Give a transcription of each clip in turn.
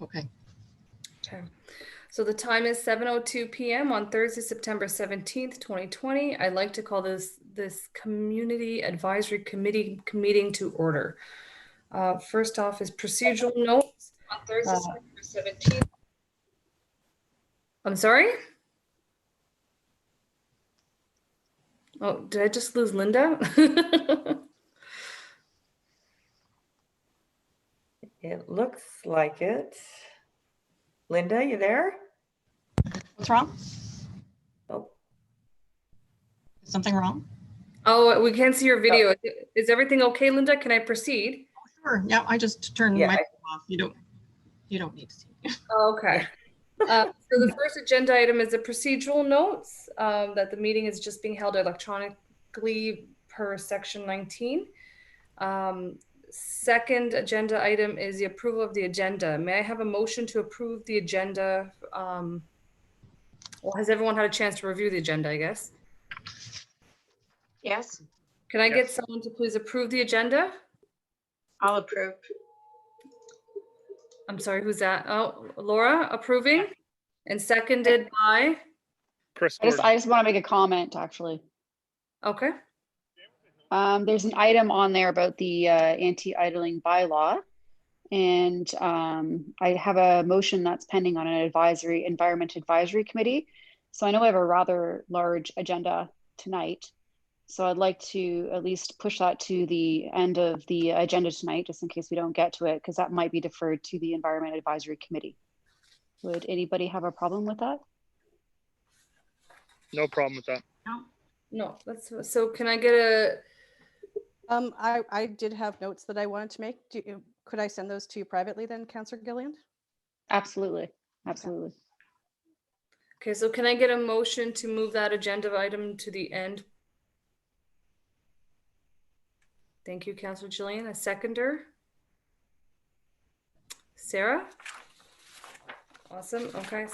Okay. Okay. So the time is 7:02 p.m. on Thursday, September 17th, 2020. I'd like to call this Community Advisory Committee meeting to order. First off is procedural notes on Thursday, September 17th. I'm sorry? Oh, did I just lose Linda? It looks like it. Linda, you there? What's wrong? Oh, Is something wrong? Oh, we can't see your video. Oh. Is everything okay, Linda? Can I proceed? Oh, sure. Yeah, I just turned my off. You don't need to see. Okay. So the first agenda item is the procedural notes that the meeting is just being held electronically per section 19. Second agenda item is the approval of the agenda. May I have a motion to approve the agenda? Well, has everyone had a chance to review the agenda, I guess? Yes. Can I get someone to please approve the agenda? I'll approve. I'm sorry, who's that? Oh, Laura approving and seconded by Chris. I just want to make a comment, actually. Okay. There's an item on there about the anti-idling bylaw, and I have a motion that's pending on an environment advisory committee. So I know I have a rather large agenda tonight. So I'd like to at least push that to the end of the agenda tonight, just in case we don't get to it, because that might be deferred to the Environment Advisory Committee. Would anybody have a problem with that? No problem with that. No, that's so. Can I get a? I did have notes that I wanted to make. Could I send those to you privately then, Councillor Gilliland? Absolutely, absolutely. Okay, so can I get a motion to move that agenda item to the end? Thank you, Councillor Gillian. A seconder? Sarah? Awesome. Okay,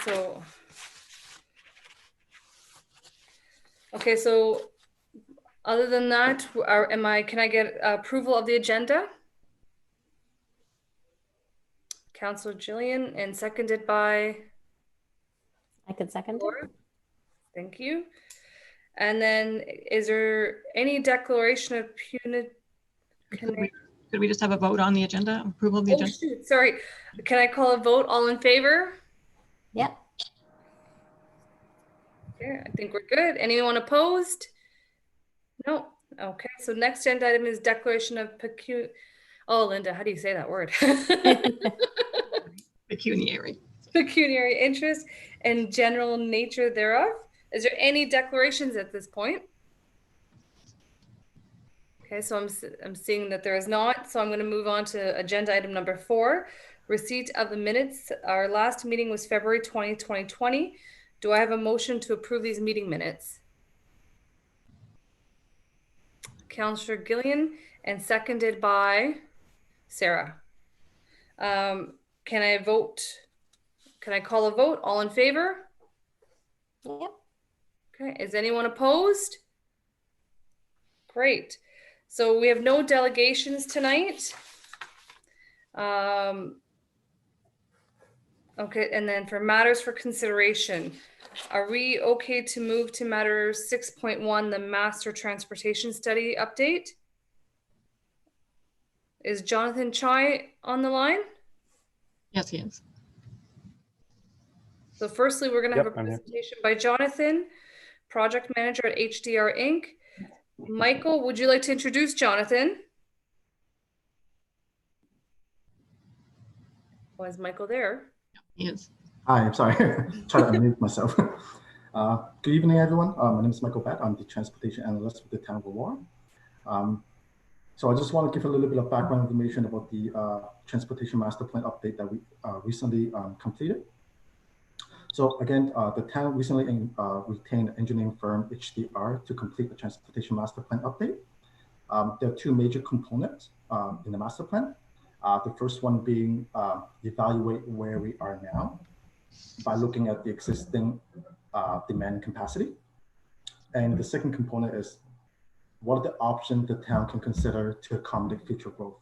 so other than that, can I get approval of the agenda? Councillor Gillian, and seconded by? I could second Laura. it. Thank you. And then is there any declaration of punitive? Could we just have a vote on the agenda, approval of the agenda? Shoot, sorry. Can I call a vote? All in favor? Yep. Okay, I think we're good. Anyone opposed? No. Okay, so next agenda item is declaration of Oh, Linda, how do you say that word? Pecuniary. Pecuniary interest and general nature thereof. Is there any declarations at this point? Okay, so I'm seeing that there is not. So I'm going to move on to agenda item number 4, receipt of the minutes. Our last meeting was February 20, 2020. Do I have a motion to approve these meeting minutes? Councillor Gillian, and seconded by Sarah. Can I vote? Can I call a vote? All in favor? Yep. Okay, is anyone opposed? Great. So we have no delegations tonight. Okay, and then for matters for consideration, are we okay to move to matter 6.1, the master transportation study update? Is Jonathan Chai on the line? Yes, he is. So firstly, we're going to have a presentation by Jonathan, project manager at HDR Inc. Michael, would you like to introduce Jonathan? Why is Michael there? He is. Hi, I'm sorry. Try to unmute myself. Good evening, everyone. My name is Michael Batt. I'm the transportation analyst with the town of Aurora. So I just want to give a little bit of background information about the transportation master plan update that we recently completed. So again, the town recently retained engineering firm HDR to complete the transportation master plan update. There are 2 major components in the master plan. The first one being evaluate where we are now by looking at the existing demand capacity. And the second component is what are the options the town can consider to accommodate future growth.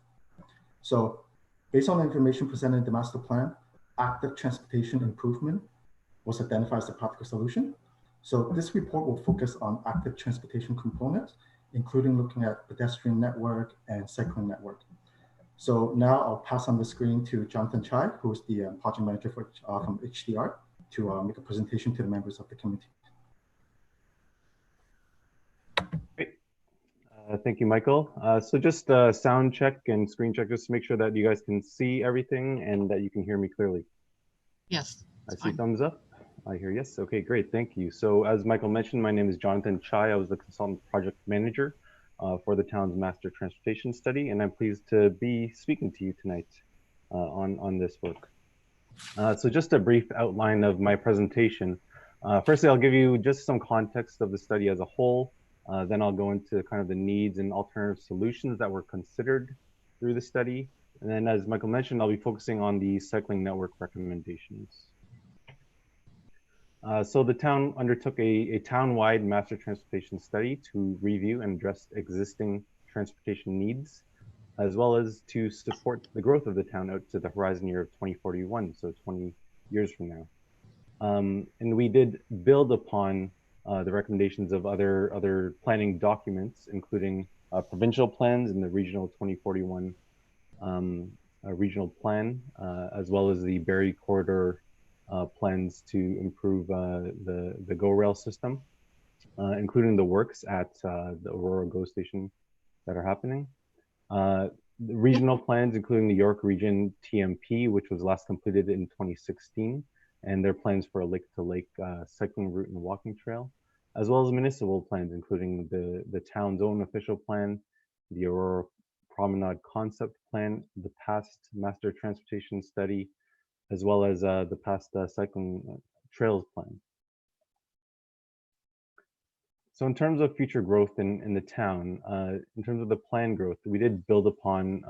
So based on the information presented in the master plan, active transportation improvement was identified as a practical solution. So this report will focus on active transportation components, including looking at pedestrian network and cycling network. So now I'll pass on the screen to Jonathan Chai, who is the project manager from HDR, to make a presentation to the members of the committee. Great. Thank you, Michael. So just sound check and screen check, just to make sure that you guys can see everything and that you can hear me clearly. Yes. I it's see fine. thumbs up. I hear yes. Okay, great. Thank you. So as Michael mentioned, my name is Jonathan Chai. I was the consultant project manager for the town's master transportation study, and I'm pleased to be speaking to you tonight on this work. So just a brief outline of my presentation. Firstly, I'll give you just some context of the study as a whole. Then I'll go into kind of the needs and alternative solutions that were considered through the study. And then as Michael mentioned, I'll be focusing on the cycling network recommendations. So the town undertook a town-wide master transportation study to review and address existing transportation needs, as well as to support the growth of the town out to the horizon year of 2041, so 20 years from now. And we did build upon the recommendations of other planning documents, including provincial plans and the regional 2041 regional plan, as well as the Barrie Corridor plans to improve the GO rail system, including the works at the Aurora GO station that are happening. The regional plans, including the York Region TMP, which was last completed in 2016, and their plans for a lake-to-lake cycling route and walking trail, as well as municipal plans, including the town's own official plan, the Aurora Promenade Concept Plan, the past Master Transportation Study, as well as the past Cycling Trails Plan. So in terms of future growth in the town, in terms of the planned growth, we did build upon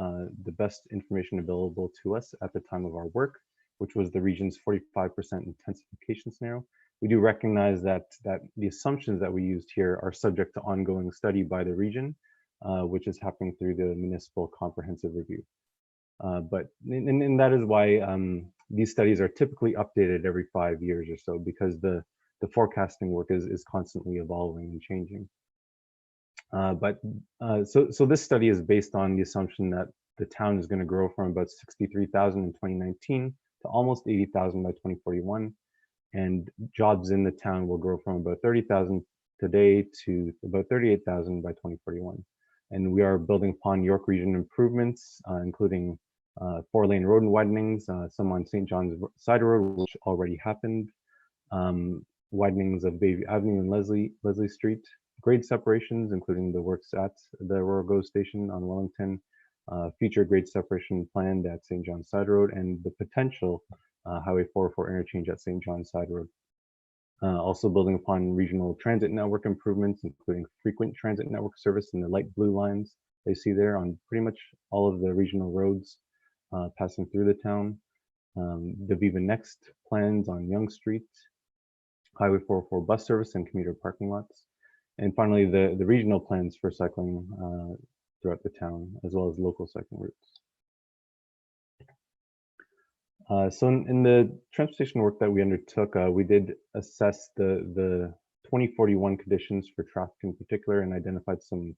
the best information available to us at the time of our work, which was the region's 45% intensification scenario. We do recognize that the assumptions that we used here are subject to ongoing study by the region, which is happening through the municipal comprehensive review. And that is why these studies are typically updated every 5 years or so, because the forecasting work is constantly evolving and changing. So this study is based on the assumption that the town is going to grow from about 63,000 in 2019 to almost 80,000 by 2041. And jobs in the town will grow from about 30,000 today to about 38,000 by 2041. And we are building upon York Region improvements, including 4-lane road widenings, some on St. John's Side Road, which already happened, widenings of Bayview Avenue and Leslie Street, grade separations, including the works at the Aurora GO station on Wellington, future grade separation planned at St. John's Side Road, and the potential Highway 404 interchange at St. John's Side Road. Also building upon regional transit network improvements, including frequent transit network service in the light blue lines they see there on pretty much all of the regional roads passing through the town. The Viva Next plans on Yonge Street, Highway 404 bus service and commuter parking lots. And finally, the regional plans for cycling throughout the town, as well as local cycling routes. So in the transportation work that we undertook, we did assess the 2041 conditions for traffic in particular, and identified some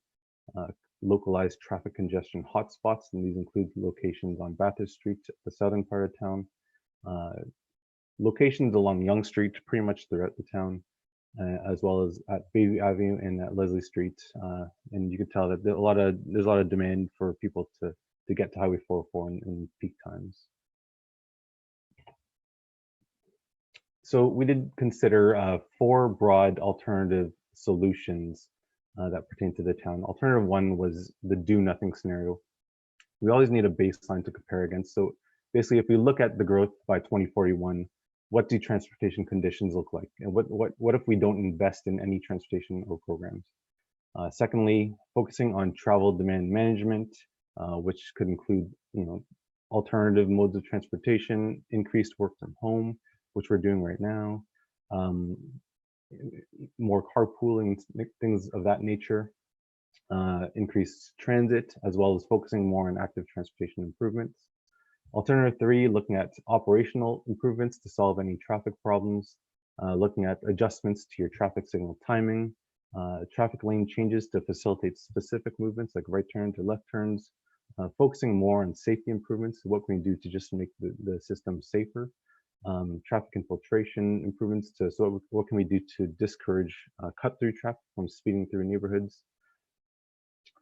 localized traffic congestion hotspots, and these include locations on Bathurst Street, the southern part of town, locations along Yonge Street, pretty much throughout the town, as well as at Bayview Avenue and at Leslie Street. And you can tell that there's a lot of demand for people to get to Highway 404 in peak times. So we did consider 4 broad alternative solutions that pertain to the town. Alternative 1 was the do nothing scenario. We always need a baseline to compare against. So basically, if we look at the growth by 2041, what do transportation conditions look like? And what if we don't invest in any transportation or programs? Secondly, focusing on travel demand management, which could include, alternative modes of transportation, increased work from home, which we're doing right now, more carpooling, things of that nature, increased transit, as well as focusing more on active transportation improvements. Alternative 3, looking at operational improvements to solve any traffic problems, looking at adjustments to your traffic signal timing, traffic lane changes to facilitate specific movements like right turns or left turns, focusing more on safety improvements. What can we do to just make the system safer? Traffic infiltration improvements to, so what can we do to discourage cut-through traffic from speeding through neighborhoods?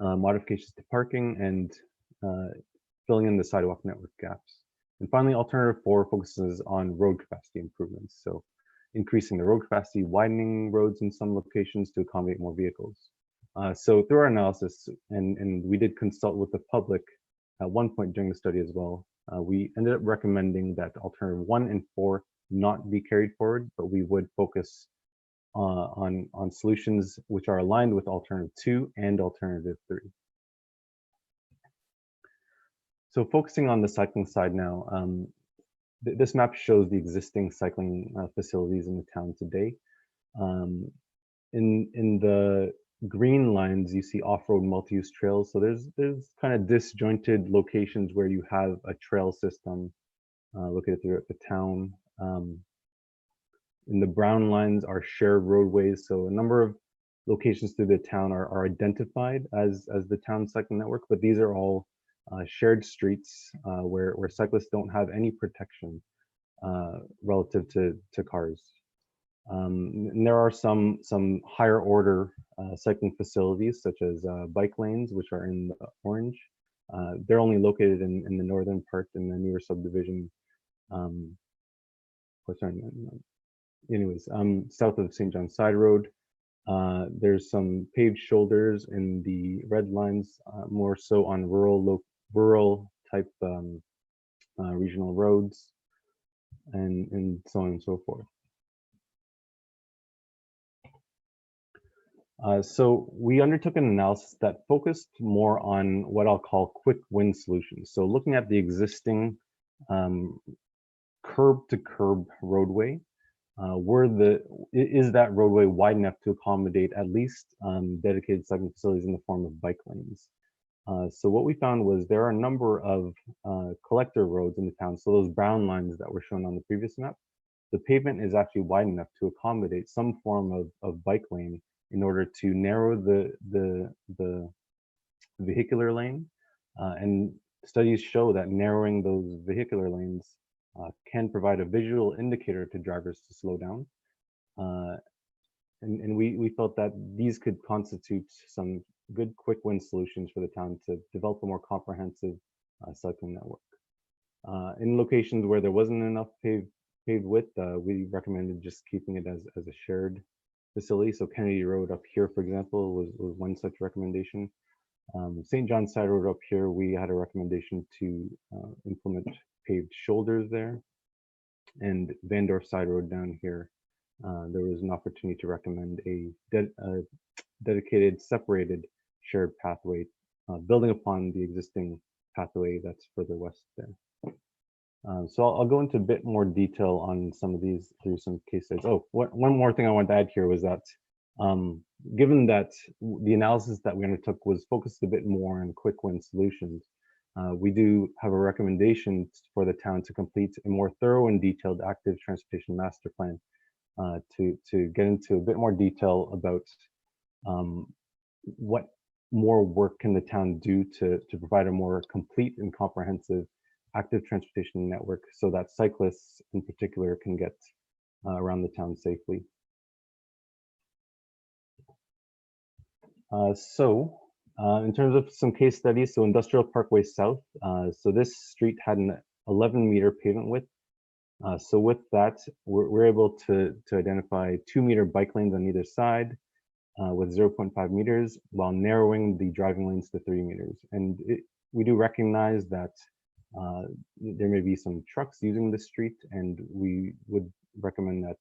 Modifications to parking and filling in the sidewalk network gaps. And finally, alternative 4 focuses on road capacity improvements. So increasing the road capacity, widening roads in some locations to accommodate more vehicles. So through our analysis, and we did consult with the public at one point during the study as well, we ended up recommending that alternative 1 and 4 not be carried forward, but we would focus on solutions which are aligned with alternative 2 and alternative 3. So focusing on the cycling side now, this map shows the existing cycling facilities in the town today. In the green lines, you see off-road multi-use trails. So there's kind of disjointed locations where you have a trail system located throughout the town. In the brown lines are shared roadways. So a number of locations through the town are identified as the town cycling network, but these are all shared streets where cyclists don't have any protection relative to cars. And there are some higher order cycling facilities, such as bike lanes, which are in the orange. They're only located in the northern part in the newer subdivision. South of St. John's Side Road. There's some paved shoulders in the red lines, more so on rural type regional roads, and so on and so forth. So we undertook an analysis that focused more on what I'll call quick win solutions. So looking at the existing curb to curb roadway, is that roadway wide enough to accommodate at least dedicated cycling facilities in the form of bike lanes? So what we found was there are a number of collector roads in the town. So those brown lines that were shown on the previous map, the pavement is actually wide enough to accommodate some form of bike lane in order to narrow the vehicular lane. And studies show that narrowing those vehicular lanes can provide a visual indicator to drivers to slow down. And we felt that these could constitute some good quick win solutions for the town to develop a more comprehensive cycling network. In locations where there wasn't enough paved width, we recommended just keeping it as a shared facility. So Kennedy Road up here, for example, was one such recommendation. St. John's Side Road up here, we had a recommendation to implement paved shoulders there. And Vandorf Side Road down here, there was an opportunity to recommend a dedicated, separated, shared pathway, building upon the existing pathway that's further west there. So I'll go into a bit more detail on some of these through some case studies. Oh, one more thing I wanted to add here was that given that the analysis that we undertook was focused a bit more on quick win solutions, we do have a recommendation for the town to complete a more thorough and detailed active transportation master plan to get into a bit more detail about what more work can the town do to provide a more complete and comprehensive active transportation network so that cyclists in particular can get around the town safely. In terms of some case studies, so Industrial Parkway South, so this street had an 11-meter pavement width. So with that, we're able to identify 2-meter bike lanes on either side with 0.5 meters while narrowing the driving lanes to 3 meters. And we do recognize that there may be some trucks using this street, and we would recommend that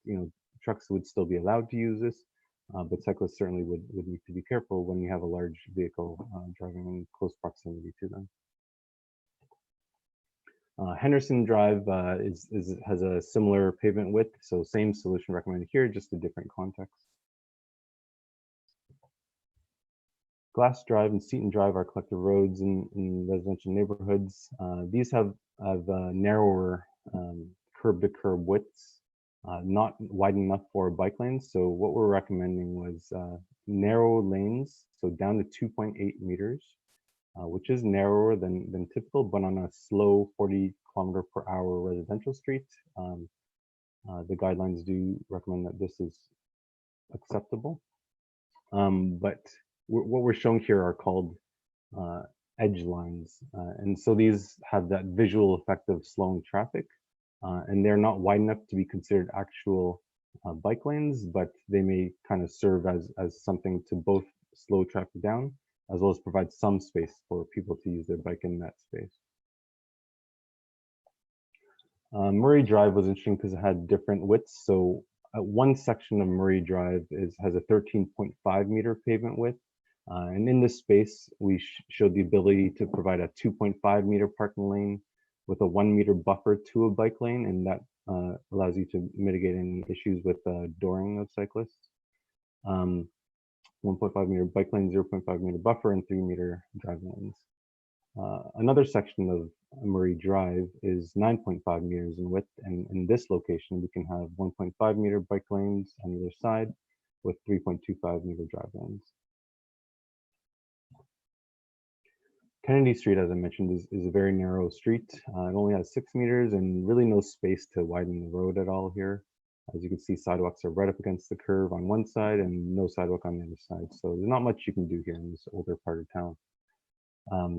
trucks would still be allowed to use this, but cyclists certainly would need to be careful when you have a large vehicle driving in close proximity to them. Henderson Drive has a similar pavement width, so same solution recommended here, just a different context. Glass Drive and Seton Drive are collective roads in residential neighborhoods. These have narrower curb-to-curb widths, not wide enough for bike lanes. So what we're recommending was narrow lanes, so down to 2.8 meters, which is narrower than typical, but on a slow 40-kilometer-per-hour residential street, the guidelines do recommend that this is acceptable. But what we're showing here are called edge lines. And so these have that visual effect of slowing traffic. And they're not wide enough to be considered actual bike lanes, but they may kind of serve as something to both slow traffic down, as well as provide some space for people to use their bike in that space. Murray Drive was interesting because it had different widths. So one section of Murray Drive has a 13.5 meter pavement width. And in this space, we showed the ability to provide a 2.5 meter parking lane with a 1 meter buffer to a bike lane, and that allows you to mitigate any issues with dooring of cyclists. 1.5 meter bike lane, 0.5 meter buffer, and 3 meter driving lanes. Another section of Murray Drive is 9.5 meters in width, and in this location, we can have 1.5 meter bike lanes on either side with 3.25 meter drive lanes. Kennedy Street, as I mentioned, is a very narrow street. It only has 6 meters and really no space to widen the road at all here. As you can see, sidewalks are right up against the curve on one side and no sidewalk on the other side. So there's not much you can do here in this older part of town.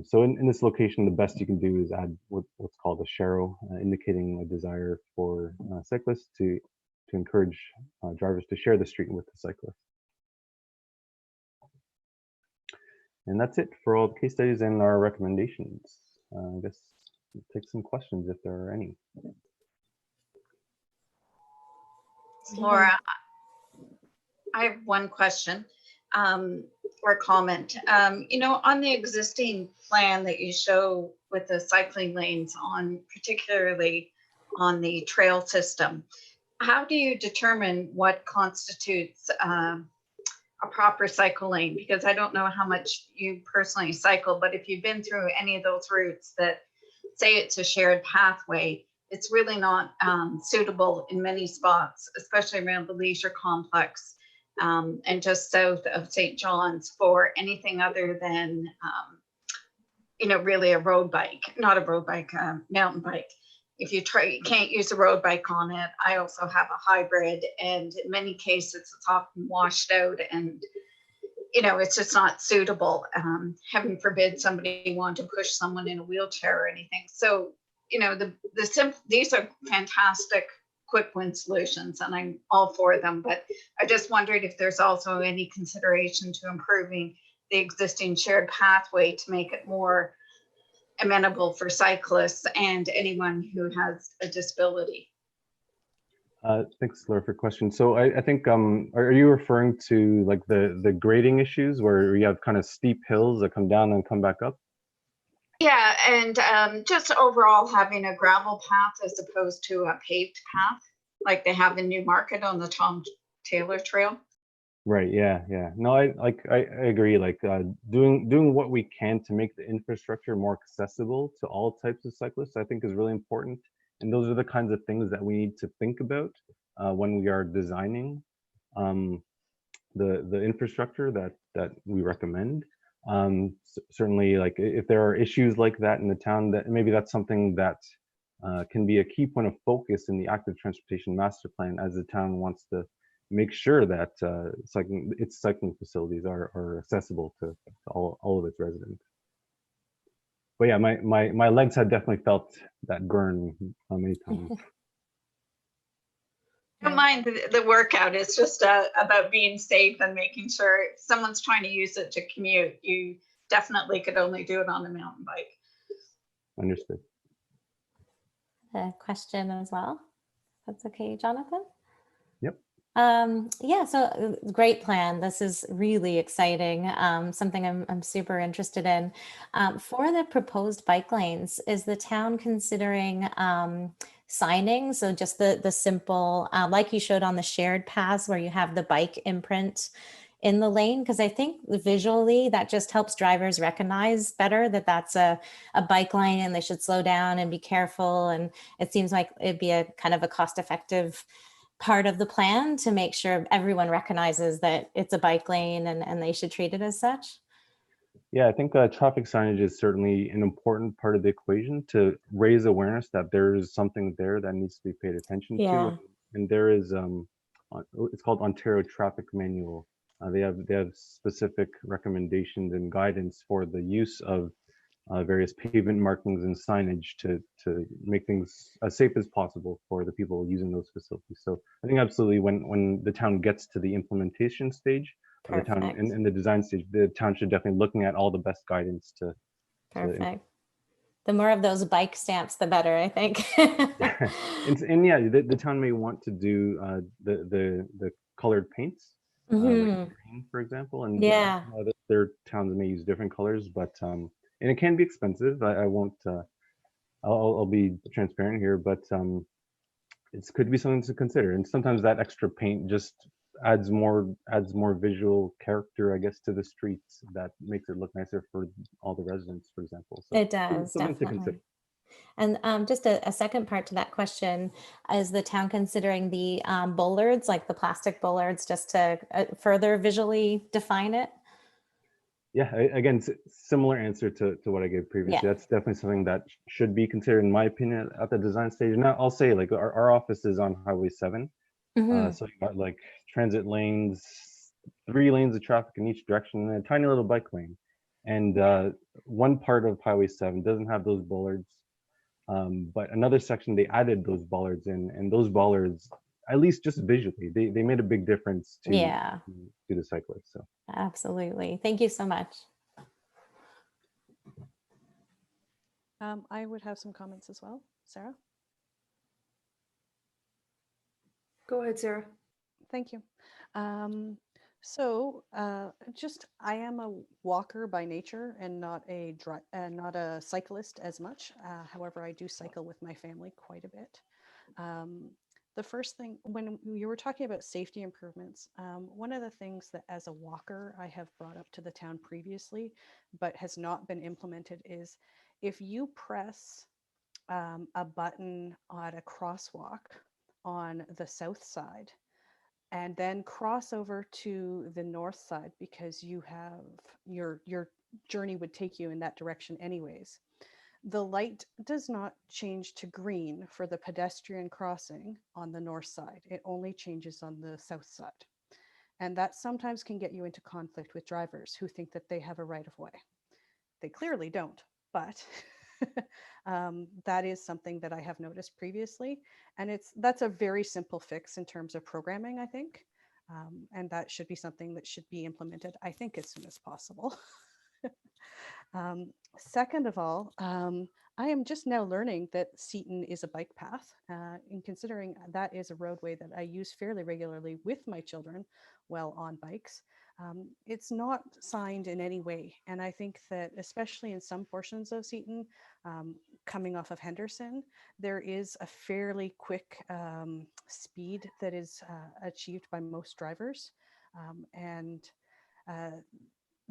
So in this location, the best you can do is add what's called a sharrow, indicating a desire for cyclists to encourage drivers to share the street with the cyclist. And that's it for all the case studies and our recommendations. I guess we'll take some questions if there are any. Laura, I have one question or comment. You know, on the existing plan that you show with the cycling lanes on, particularly on the trail system, how do you determine what constitutes a proper cycle lane? Because I don't know how much you personally cycle, but if you've been through any of those routes that say it's a shared pathway, it's really not suitable in many spots, especially around the leisure complex and just south of St. John's for anything other than, you know, really a road bike, not a road bike, mountain bike. If you can't use a road bike on it. I also have a hybrid, and in many cases it's often washed out, and you know, it's just not suitable. Heaven forbid somebody want to push someone in a wheelchair or anything. So, you know, these are fantastic quick win solutions, and I'm all for them. But I just wondered if there's also any consideration to improving the existing shared pathway to make it more amenable for cyclists and anyone who has a disability. Thanks, Laura, for your question. So I think, are you referring to like the grading issues where you have kind of steep hills that come down and come back up? Yeah, and just overall having a gravel path as opposed to a paved path like they have in Newmarket on the Tom Taylor Trail. Right. Yeah. No, I agree. Like doing what we can to make the infrastructure more accessible to all types of cyclists, I think is really important. And those are the kinds of things that we need to think about when we are designing the infrastructure that we recommend. Certainly, like if there are issues like that in the town, that maybe that's something that can be a key point of focus in the active transportation master plan, as the town wants to make sure that its cycling facilities are accessible to all of its residents. But yeah, my legs have definitely felt that burn many times. I don't mind the workout. It's just about being safe and making sure if someone's trying to use it to commute, you definitely could only do it on a mountain bike. Understood. A question as well. That's okay, Jonathan? Yep. Yeah, so great plan. This is really exciting. Something I'm super interested in. For the proposed bike lanes, is the town considering signing? So just the simple, like you showed on the shared paths where you have the bike imprint in the lane, because I think visually that just helps drivers recognize better that that's a bike lane and they should slow down and be careful. And it seems like it'd be a kind of a cost-effective part of the plan to make sure everyone recognizes that it's a bike lane and they should treat it as such. Yeah, I think traffic signage is certainly an important part of the equation to raise awareness that there is something there that needs to be paid attention Yeah. to. And there is, it's called Ontario Traffic Manual. They have specific recommendations and guidance for the use of various pavement markings and signage to make things as safe as possible for the people using those facilities. So I think absolutely when the town gets to the implementation stage, the town in the design stage, the town should definitely looking at all the best guidance to. Perfect. The more of those bike stamps, the better, I think. and yeah, the town may want to do the colored paints, like green, for example, and yeah, their towns may use different colors, but and it can be expensive. I won't. I'll be transparent here, but it could be something to consider. And sometimes that extra paint just adds more visual character, I guess, to the streets that makes it look nicer for all the residents, for example. So it does, something definitely. to consider. And just a second part to that question, is the town considering the bollards, like the plastic bollards, just to further visually define it? Yeah, again, similar answer to what I gave previously. Yeah. That's definitely something that should be considered, in my opinion, at the design stage. Now, I'll say, like, our office is on Highway 7. So you got like transit lanes, 3 lanes of traffic in each direction, and a tiny little bike lane. And one part of Highway 7 doesn't have those bollards. But another section, they added those bollards in, and those bollards, at least just visually, they made a big difference to the cyclists. So absolutely. Thank you so much. I would have some comments as well. Sarah? Go ahead, Sarah. Thank you. I am a walker by nature and not a cyclist as much. However, I do cycle with my family quite a bit. The first thing, when you were talking about safety improvements, one of the things that as a walker I have brought up to the town previously, but has not been implemented, is if you press a button at a crosswalk on the south side and then cross over to the north side, because you have your journey would take you in that direction anyways, the light does not change to green for the pedestrian crossing on the north side. It only changes on the south side. And that sometimes can get you into conflict with drivers who think that they have a right of way. They clearly don't, but that is something that I have noticed previously. And that's a very simple fix in terms of programming, I think. And that should be something that should be implemented, I think, as soon as possible. Second of all, I am just now learning that Seton is a bike path, and considering that is a roadway that I use fairly regularly with my children while on bikes. It's not signed in any way. And I think that especially in some portions of Seton, coming off of Henderson, there is a fairly quick speed that is achieved by most drivers.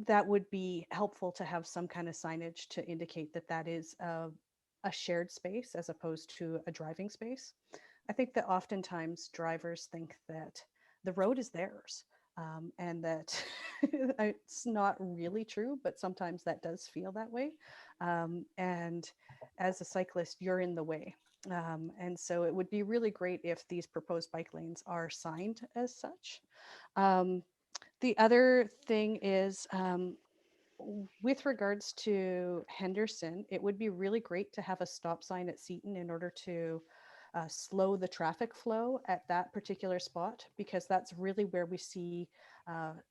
That would be helpful to have some kind of signage to indicate that that is a shared space as opposed to a driving space. I think that oftentimes drivers think that the road is theirs, and that it's not really true, but sometimes that does feel that way. And as a cyclist, you're in the way. And so it would be really great if these proposed bike lanes are signed as such. The other thing is, with regards to Henderson, it would be really great to have a stop sign at Seton in order to slow the traffic flow at that particular spot, because that's really where we see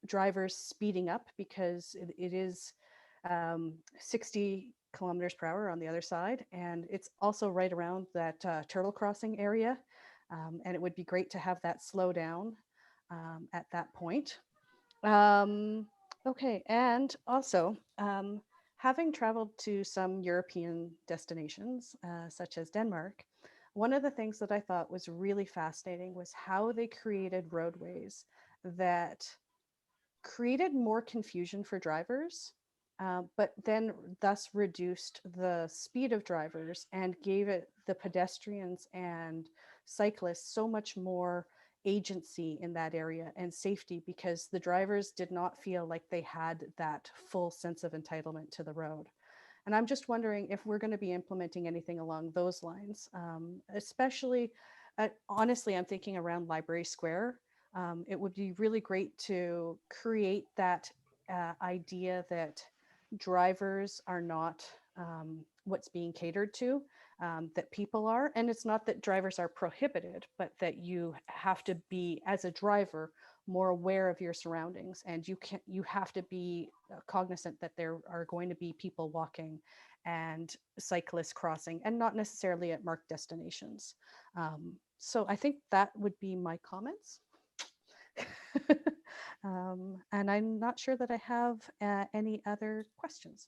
drivers speeding up, because it is 60 kilometers per hour on the other side. And it's also right around that turtle crossing area. And it would be great to have that slow down at that point. Okay, and also, having traveled to some European destinations, such as Denmark, one of the things that I thought was really fascinating was how they created roadways that created more confusion for drivers, but then thus reduced the speed of drivers and gave it the pedestrians and cyclists so much more agency in that area and safety, because the drivers did not feel like they had that full sense of entitlement to the road. And I'm just wondering if we're going to be implementing anything along those lines, especially, honestly, I'm thinking around Library Square. It would be really great to create that idea that drivers are not what's being catered to, that people are. And it's not that drivers are prohibited, but that you have to be, as a driver, more aware of your surroundings, and you have to be cognizant that there are going to be people walking and cyclists crossing, and not necessarily at marked destinations. So I think that would be my comments. And I'm not sure that I have any other questions.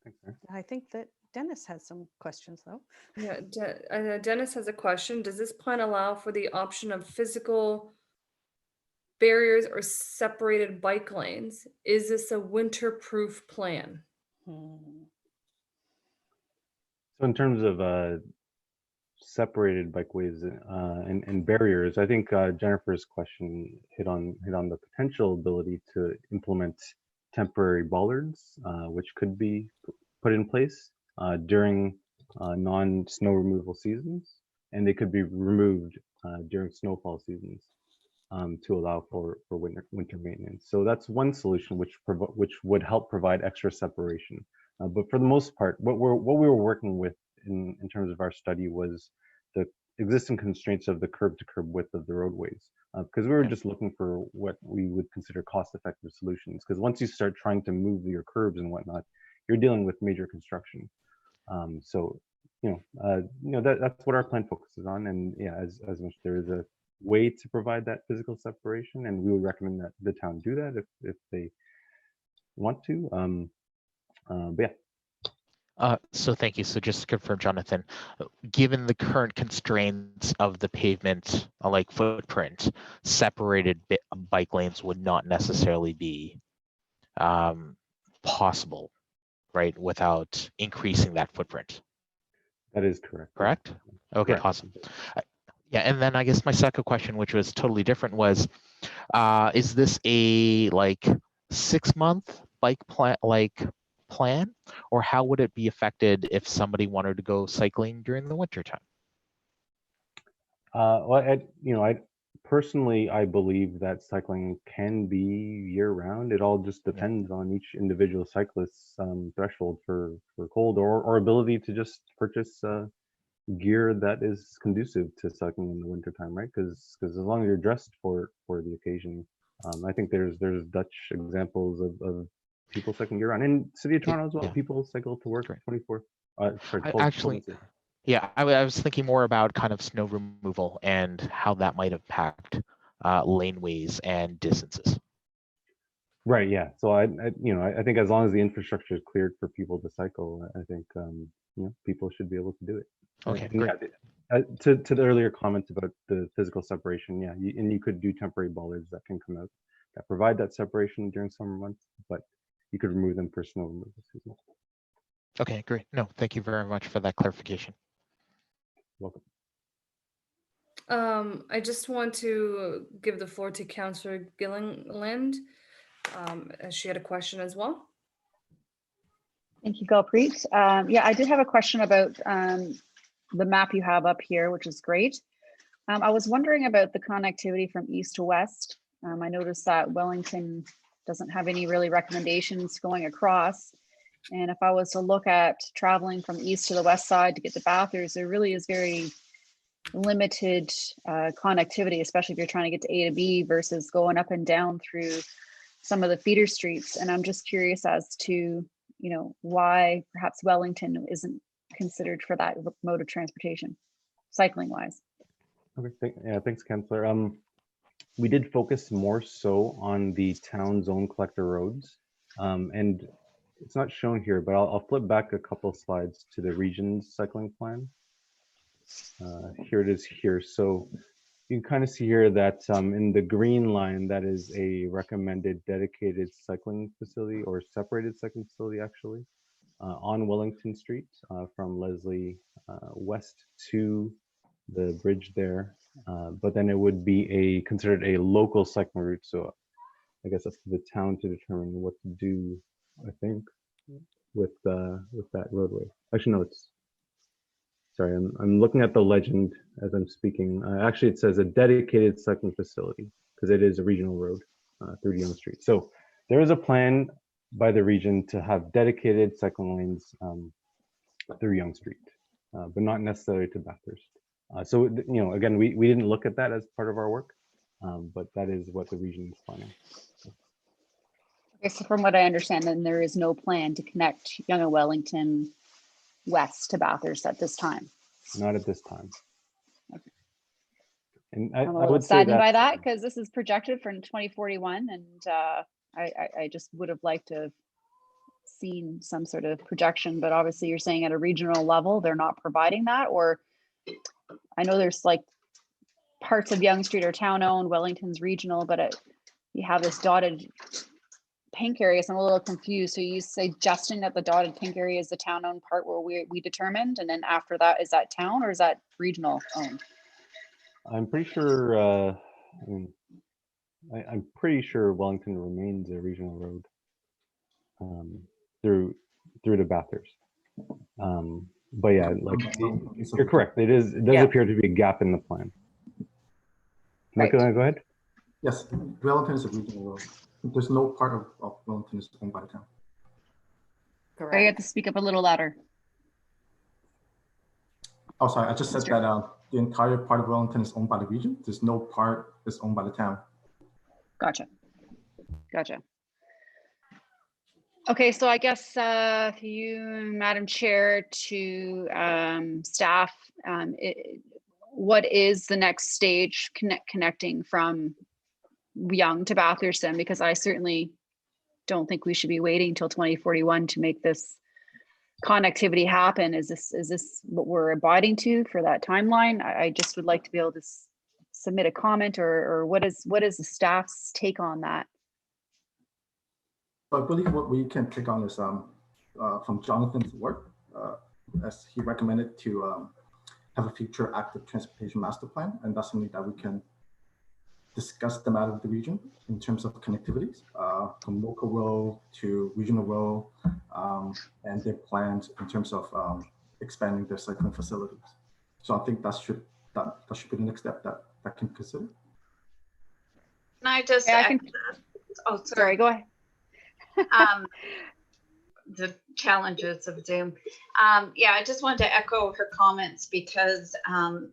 Thanks, Sarah. I think that Dennis has some questions, though. Yeah, Dennis has a question. Does this plan allow for the option of physical barriers or separated bike lanes? Is this a winter-proof plan? So in terms of separated bikeways and barriers, I think Jennifer's question hit on the potential ability to implement temporary bollards, which could be put in place during non-snow removal seasons, and they could be removed during snowfall seasons to allow for winter maintenance. So that's one solution which would help provide extra separation. But for the most part, what we were working with in terms of our study was the existing constraints of the curb-to-curb width of the roadways, because we were just looking for what we would consider cost-effective solutions. Because once you start trying to move your curbs and whatnot, you're dealing with major construction. So that's what our plan focuses on. And yeah, as mentioned, there is a way to provide that physical separation, and we would recommend that the town do that if they want to. But yeah. So thank you. So just to confirm, Jonathan, given the current constraints of the pavement, like footprint, separated bike lanes would not necessarily be possible, right, without increasing that footprint. That is correct. Correct? Okay, Correct. awesome. Yeah, and then I guess my second question, which was totally different, was, is this a 6-month bike plan, or how would it be affected if somebody wanted to go cycling during the winter time? I personally, I believe that cycling can be year-round. It all just depends on each individual cyclist's threshold for cold or ability to just purchase gear that is conducive to cycling in the wintertime, right? Because as long as you're dressed for the occasion, I think there's Dutch examples of people cycling year round. In City of Toronto as well, people cycle to work 24. Actually, yeah, I was thinking more about kind of snow removal and how that might impact laneways and distances. Right. Yeah. So I think as long as the infrastructure is cleared for people to cycle, I think people should be able to do it. Okay, great. Yeah, to the earlier comments about the physical separation, yeah, you could do temporary bollards that can come out that provide that separation during summer months, but you could remove them for snow removal season. Okay, great. No, thank you very much for that clarification. Welcome. I just want to give the floor to Councillor Gilliland, as she had a question as well. Thank you, Gulpreet. Yeah, I did have a question about the map you have up here, which is great. I was wondering about the connectivity from east to west. I noticed that Wellington doesn't have any really recommendations going across. And if I was to look at traveling from east to the west side to get to Bathurst, there really is very limited connectivity, especially if you're trying to get to A to B versus going up and down through some of the feeder streets. And I'm just curious as to, why perhaps Wellington isn't considered for that mode of transportation, cycling wise. Okay, thanks, Councillor. We did focus more so on the town's own collector roads, and it's not shown here, but I'll flip back a couple slides to the region's cycling plan. Here it is here. So you can kind of see here that in the green line, that is a recommended dedicated cycling facility or separated cycling facility actually on Wellington Street from Leslie west to the bridge there. But then it would be considered a local cycling route. So I guess that's for the town to determine what to do, I think, with that roadway. Actually, no, sorry, I'm looking at the legend as I'm speaking. Actually, it says a dedicated cycling facility because it is a regional road through Yonge Street. So there is a plan by the region to have dedicated cycling lanes through Yonge Street, but not necessarily to Bathurst. So, you know, again, we didn't look at that as part of our work, but that is what the region is planning. Okay, so from what I understand, then there is no plan to connect Yonge and Wellington west to Bathurst at this time. Not at this time. Okay. And I'm a I little would say saddened by that that because this is projected for 2041, and I just would have liked to have seen some sort of projection, but obviously you're saying at a regional level they're not providing that. Or I know there's like parts of Yonge Street are town owned, Wellington's regional, but you have this dotted pink area, so I'm a little confused. So you suggesting that the dotted pink area is the town owned part where we determined, and then after that, is that town or is that regional owned? I'm pretty sure, I'm pretty sure Wellington remains a regional road through to Bathurst. But yeah, like you're correct. It does appear to be a gap in the plan. Michael, go ahead. Yes, Wellington is a regional road. There's no part of Wellington is owned by the town. I have to speak up a little louder. Oh, sorry, I just said that the entire part of Wellington is owned by the region. There's no part that's owned by the town. Gotcha. Okay, so I guess to you, Madam Chair, to staff, what is the next stage connecting from Yonge to Bathurst then? Because I certainly don't think we should be waiting till 2041 to make this connectivity happen. Is this what we're abiding to for that timeline? I just would like to be able to submit a comment, or what is the staff's take on that? I believe what we can take on is from Jonathan's work, as he recommended to have a future active transportation master plan, and that's something that we can discuss the matter of the region in terms of connectivities from local road to regional road, and their plans in terms of expanding their cycling facilities. So I think that should be the next step that can consider. Can I just oh, sorry, go ahead. The challenges of Zoom. Yeah, I just wanted to echo her comments because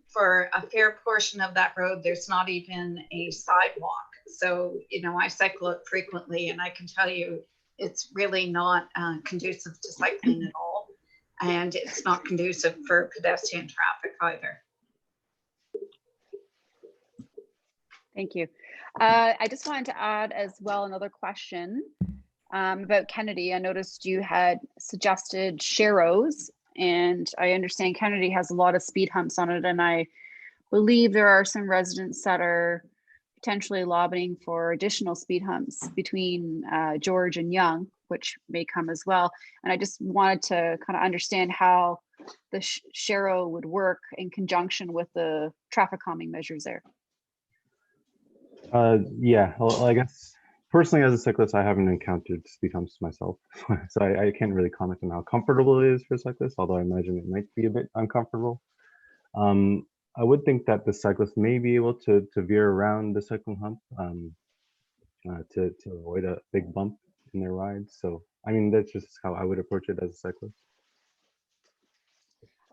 for a fair portion of that road, there's not even a sidewalk. So, you know, I cycle it frequently and I can tell you it's really not conducive to cycling at all. And it's not conducive for pedestrian traffic either. Thank you. I just wanted to add as well another question. About Kennedy. I noticed you had suggested Sharrows, and I understand Kennedy has a lot of speed humps on it, and I believe there are some residents that are potentially lobbying for additional speed humps between George and Yonge, which may come as well. And I just wanted to kind of understand how the Sharrow would work in conjunction with the traffic calming measures there. Yeah, well, I guess personally, as a cyclist, I haven't encountered speed humps myself, so I can't really comment on how comfortable it is for cyclists, although I imagine it might be a bit uncomfortable. I would think that the cyclist may be able to veer around the cycling hump to avoid a big bump in their ride. So, I mean, that's just how I would approach it as a cyclist.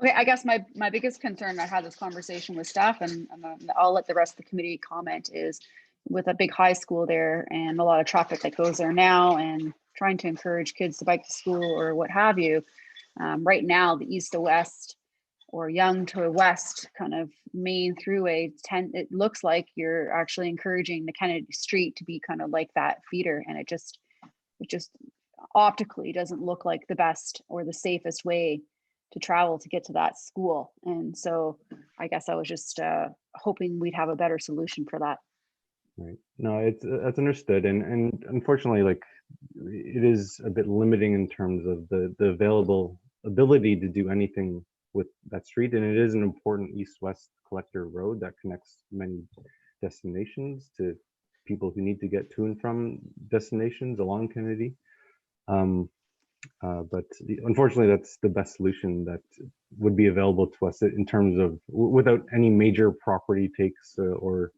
Okay, I guess my biggest concern, I had this conversation with staff, and I'll let the rest of the committee comment, is with a big high school there and a lot of traffic that goes there now, and trying to encourage kids to bike to school or what have you. Right now, the east to west or Yonge to west kind of main throughway, it looks like you're actually encouraging the Kennedy Street to be kind of like that feeder, and it just optically doesn't look like the best or the safest way to travel to get to that school. And so I guess I was just hoping we'd have a better solution for that. Right. No, that's understood, and unfortunately, like, it is a bit limiting in terms of the available ability to do anything with that street, and it is an important east-west collector road that connects many destinations to people who need to get to and from destinations along Kennedy. But unfortunately, that's the best solution that would be available to us in terms of without any major property takes or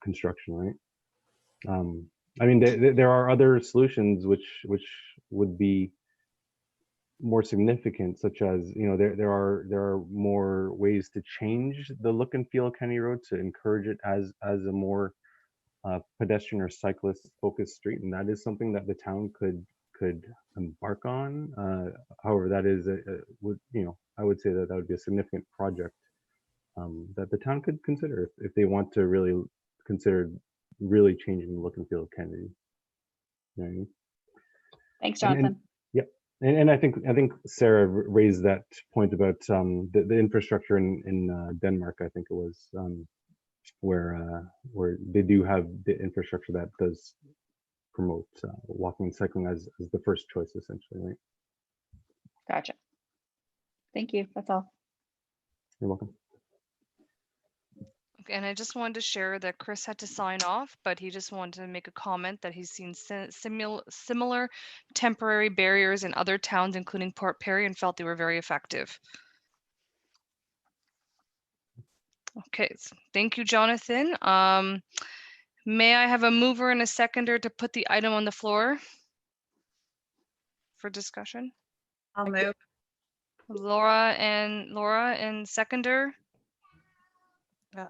construction, right? I mean, there are other solutions which would be more significant, such as, you know, there are more ways to change the look and feel of Kennedy Road to encourage it as a more pedestrian or cyclist focused street, and that is something that the town could embark on. However, that is I would say that would be a significant project that the town could consider if they want to really consider really changing the look and feel of Kennedy. You know what I mean? Thanks, Jonathan. And I think Sarah raised that point about the infrastructure in Denmark. I think it was where they do have the infrastructure that does promote walking and cycling as the first choice, essentially, right? Gotcha. Thank you. That's all. You're welcome. Okay, and I just wanted to share that Chris had to sign off, but he just wanted to make a comment that he's seen similar temporary barriers in other towns, including Port Perry, and felt they were very effective. Okay, so thank you, Jonathan. May I have a mover and a seconder to put the item on the floor for discussion? I'll move. Laura and seconder.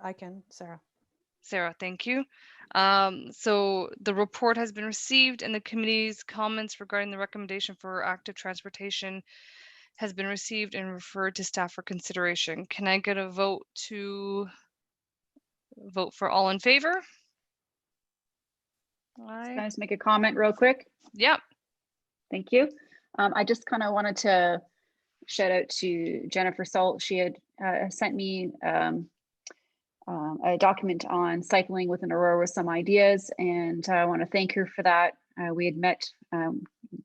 I can, Sarah. Sarah, thank you. So the report has been received and the committee's comments regarding the recommendation for active transportation has been received and referred to staff for consideration. Can I get a vote for all in favor? Can I just make a comment real quick? Yep. Thank you. I just kind of wanted to shout out to Jennifer Salt. She had sent me a document on cycling within Aurora with some ideas, and I want to thank her for that. We had met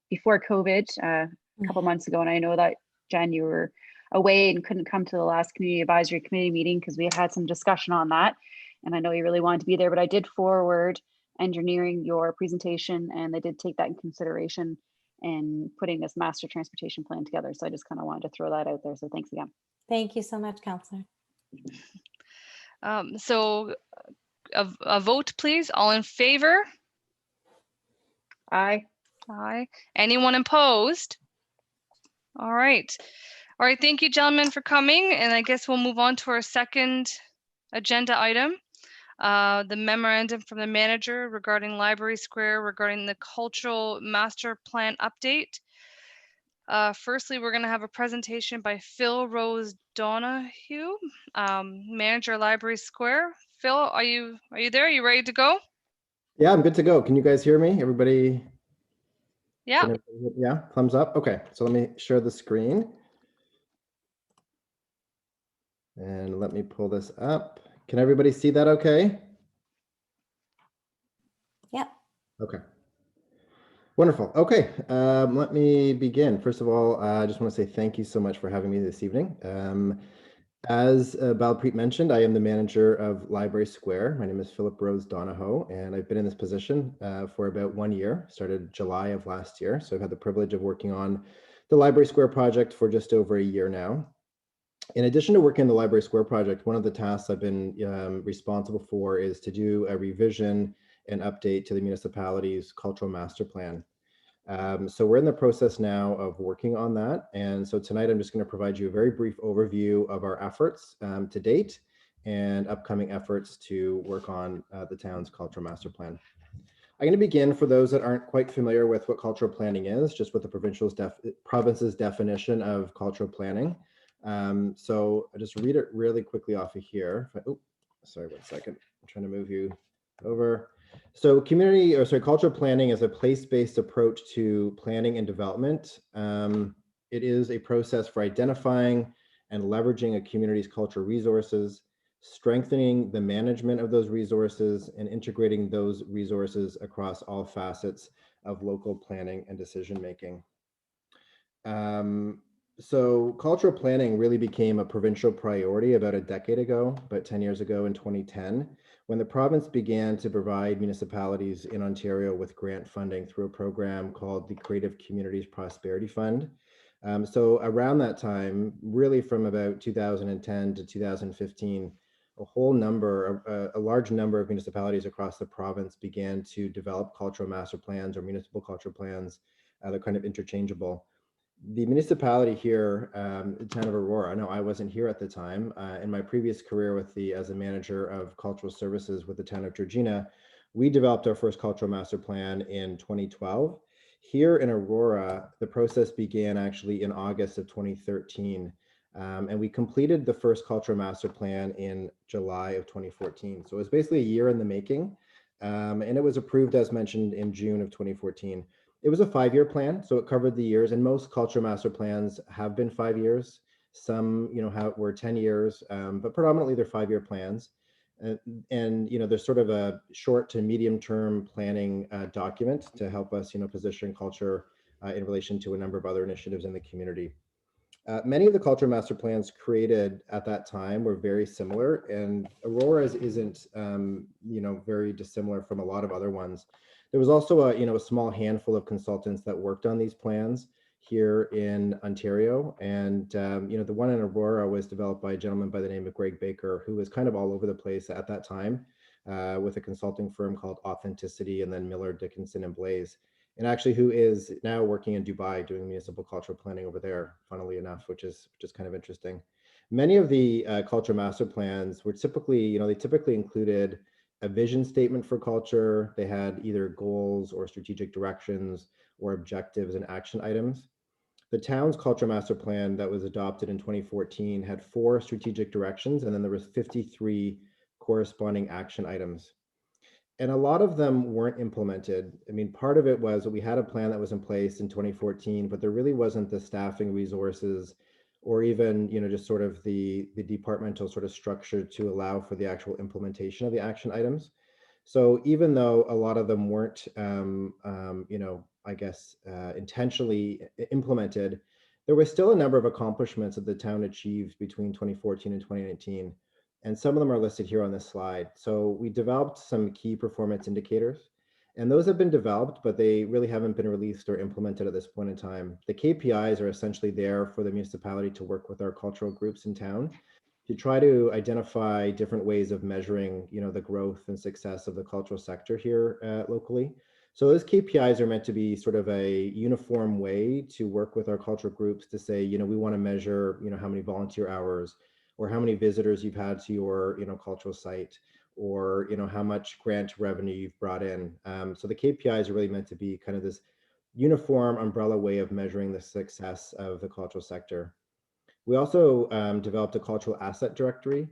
before COVID a couple months ago, and I know that, Jen, you were away and couldn't come to the last Community Advisory Committee meeting because we had some discussion on that, and I know you really wanted to be there, but I did forward engineering your presentation, and they did take that in consideration in putting this master transportation plan together. So I just kind of wanted to throw that out there. So thanks again. Thank you so much, Councillor. So a vote, please. All in favor? Aye. Aye. Anyone opposed? All right. All right. Thank you, gentlemen, for coming. And I guess we'll move on to our second agenda item. The memorandum from the manager regarding Library Square, regarding the cultural master plan update. Firstly, we're going to have a presentation by Phil Rose Donahue, manager, Library Square. Phil, are you there? Are you ready to go? Yeah, I'm good to go. Can you guys hear me? Everybody? Yeah. Yeah, thumbs up. Okay, so let me share the screen. And let me pull this up. Can everybody see that okay? Yep. Okay. Wonderful. Okay, let me begin. First of all, I just want to say thank you so much for having me this evening. As Balpreet mentioned, I am the manager of Library Square. My name is Philip Rose Donahoe, and I've been in this position for about 1 year, started July of last year. So I've had the privilege of working on the Library Square project for just over a year now. In addition to working on the Library Square project, one of the tasks I've been responsible for is to do a revision and update to the municipality's cultural master plan. So we're in the process now of working on that. And so tonight I'm just going to provide you a very brief overview of our efforts to date and upcoming efforts to work on the town's cultural master plan. I'm going to begin, for those that aren't quite familiar with what cultural planning is, just with the province's definition of cultural planning. So I just read it really quickly off of here. Oh, sorry, 1 second. I'm trying to move you over. So cultural planning is a place-based approach to planning and development. It is a process for identifying and leveraging a community's cultural resources, strengthening the management of those resources, and integrating those resources across all facets of local planning and decision making. So cultural planning really became a provincial priority about a decade ago, about 10 years ago in 2010, when the province began to provide municipalities in Ontario with grant funding through a program called the Creative Communities Prosperity Fund. So around that time, really from about 2010 to 2015, a large number of municipalities across the province began to develop cultural master plans or municipal cultural plans. They're kind of interchangeable. The municipality here, the town of Aurora, I know I wasn't here at the time. In my previous career as a manager of cultural services with the town of Georgina, we developed our first cultural master plan in 2012. Here in Aurora, the process began actually in August of 2013. And we completed the first cultural master plan in July of 2014. So it was basically a year in the making. And it was approved, as mentioned, in June of 2014. It was a 5-year plan, so it covered the years, and most cultural master plans have been 5 years. Some, were 10 years, but predominantly they're 5-year plans. And there's sort of a short to medium term planning document to help us, position culture in relation to a number of other initiatives in the community. Many of the culture master plans created at that time were very similar, and Aurora's isn't, very dissimilar from a lot of other ones. There was also a small handful of consultants that worked on these plans here in Ontario, and the one in Aurora was developed by a gentleman by the name of Greg Baker, who was kind of all over the place at that time with a consulting firm called Authenticity, and then Miller, Dickinson, and Blaze. And actually who is now working in Dubai doing municipal cultural planning over there, funnily enough, which is kind of interesting. Many of the cultural master plans were typically, they typically included a vision statement for culture. They had either goals or strategic directions or objectives and action items. The town's cultural master plan that was adopted in 2014 had 4 strategic directions, and then there was 53 corresponding action items. And a lot of them weren't implemented. I mean, part of it was that we had a plan that was in place in 2014, but there really wasn't the staffing resources or even, just sort of the departmental sort of structure to allow for the actual implementation of the action items. So even though a lot of them weren't, intentionally implemented, there was still a number of accomplishments that the town achieved between 2014 and 2019. And some of them are listed here on this slide. So we developed some key performance indicators, and those have been developed, but they really haven't been released or implemented at this point in time. The KPIs are essentially there for the municipality to work with our cultural groups in town to try to identify different ways of measuring, the growth and success of the cultural sector here locally. So those KPIs are meant to be sort of a uniform way to work with our cultural groups to say, we want to measure, how many volunteer hours, or how many visitors you've had to your, cultural site, or, how much grant revenue you've brought in. So the KPIs are really meant to be kind of this uniform umbrella way of measuring the success of the cultural sector. We also developed a cultural asset directory.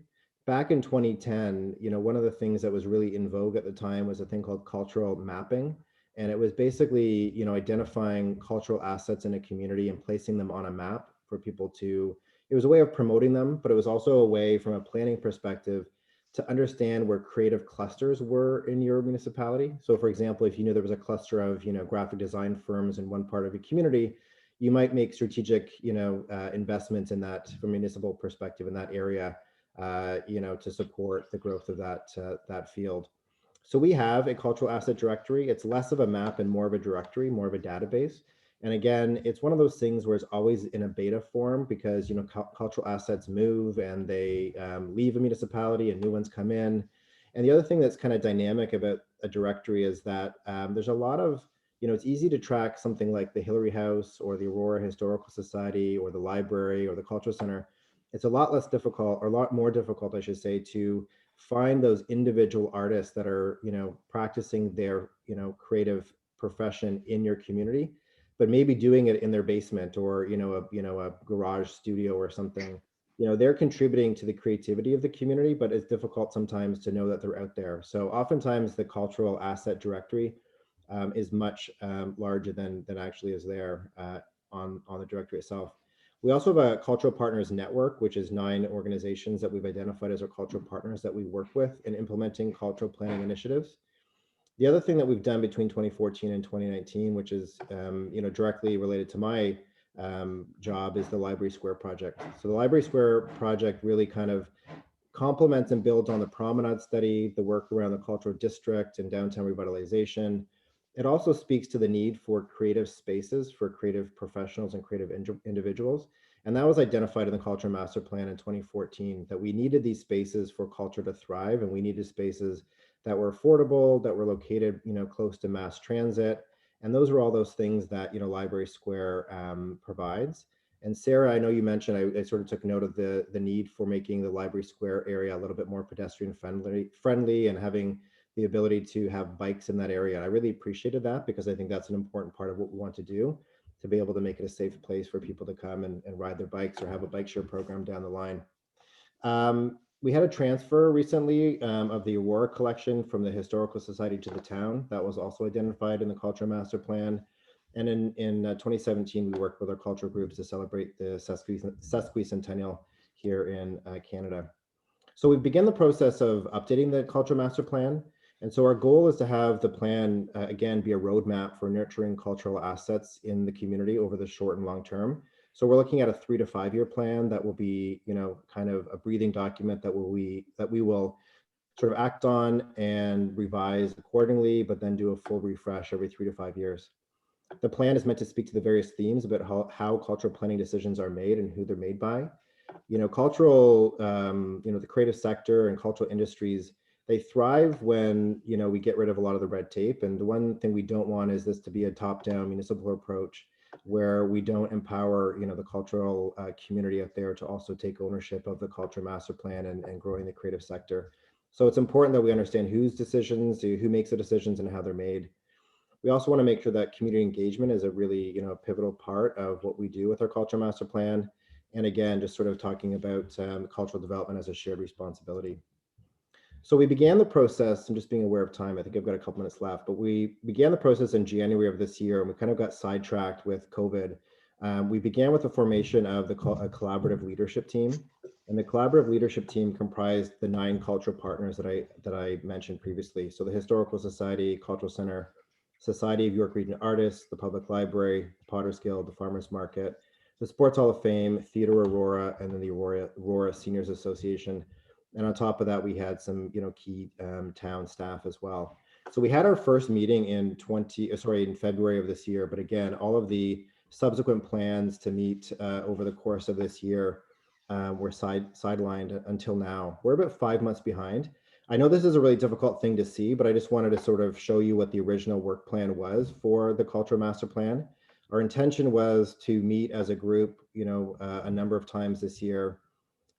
Back in 2010, one of the things that was really in vogue at the time was a thing called cultural mapping. And it was basically, identifying cultural assets in a community and placing them on a map for people to, it was a way of promoting them, but it was also a way from a planning perspective to understand where creative clusters were in your municipality. So for example, if you knew there was a cluster of, graphic design firms in one part of your community, you might make strategic, investments in that from a municipal perspective in that area, to support the growth of that field. So we have a cultural asset directory. It's less of a map and more of a directory, more of a database. And again, it's one of those things where it's always in a beta form because, cultural assets move and they leave a municipality and new ones come in. And the other thing that's kind of dynamic about a directory is that there's a lot of, it's easy to track something like the Hillary House or the Aurora Historical Society or the library or the Cultural Center. It's a lot less difficult, or a lot more difficult, I should say, to find those individual artists that are, practicing their, creative profession in your community, but maybe doing it in their basement or, a garage studio or something. They're contributing to the creativity of the community, but it's difficult sometimes to know that they're out there. So oftentimes the cultural asset directory is much larger than actually is there on the directory itself. We also have a cultural partners network, which is 9 organizations that we've identified as our cultural partners that we work with in implementing cultural planning initiatives. The other thing that we've done between 2014 and 2019, which is directly related to my job, is the Library Square project. So the Library Square project really kind of complements and builds on the promenade study, the work around the cultural district and downtown revitalization. It also speaks to the need for creative spaces for creative professionals and creative individuals. And that was identified in the Culture Master Plan in 2014, that we needed these spaces for culture to thrive, and we needed spaces that were affordable, that were located, close to mass transit. And those are all those things that, Library Square provides. And Sarah, I know you mentioned, I sort of took note of the need for making the Library Square area a little bit more pedestrian friendly and having the ability to have bikes in that area. I really appreciated that, because I think that's an important part of what we want to do, to be able to make it a safe place for people to come and ride their bikes or have a bike share program down the line. We had a transfer recently of the Aurora collection from the Historical Society to the town. That was also identified in the Culture Master Plan. And in 2017, we worked with our cultural groups to celebrate the sesquicentennial here in Canada. So we began the process of updating the Culture Master Plan. And so our goal is to have the plan, again, be a roadmap for nurturing cultural assets in the community over the short and long term. So we're looking at a 3 to 5 year plan that will be, kind of a breathing document that we will sort of act on and revise accordingly, but then do a full refresh every 3 to 5 years. The plan is meant to speak to the various themes about how cultural planning decisions are made and who they're made by. Cultural, the creative sector and cultural industries, they thrive when, we get rid of a lot of the red tape. And the one thing we don't want is this to be a top-down municipal approach where we don't empower, the cultural community out there to also take ownership of the Culture Master Plan and growing the creative sector. So it's important that we understand whose decisions, who makes the decisions and how they're made. We also want to make sure that community engagement is a really, pivotal part of what we do with our Culture Master Plan. And again, just sort of talking about cultural development as a shared responsibility. So we began the process, I'm just being aware of time, I think I've got a couple minutes left, but we began the process in January of this year, and we kind of got sidetracked with COVID. We began with the formation of a collaborative leadership team. And the collaborative leadership team comprised the 9 cultural partners that I mentioned previously. So the Historical Society, Cultural Center, Society of York Region Artists, the Public Library, the Potter's Guild, the Farmers Market, the Sports Hall of Fame, Theatre Aurora, and then the Aurora Seniors Association. And on top of that, we had some, key town staff as well. So we had our first meeting in February of this year. But again, all of the subsequent plans to meet over the course of this year were sidelined until now. We're about 5 months behind. I know this is a really difficult thing to see, but I just wanted to sort of show you what the original work plan was for the Culture Master Plan. Our intention was to meet as a group, a number of times this year,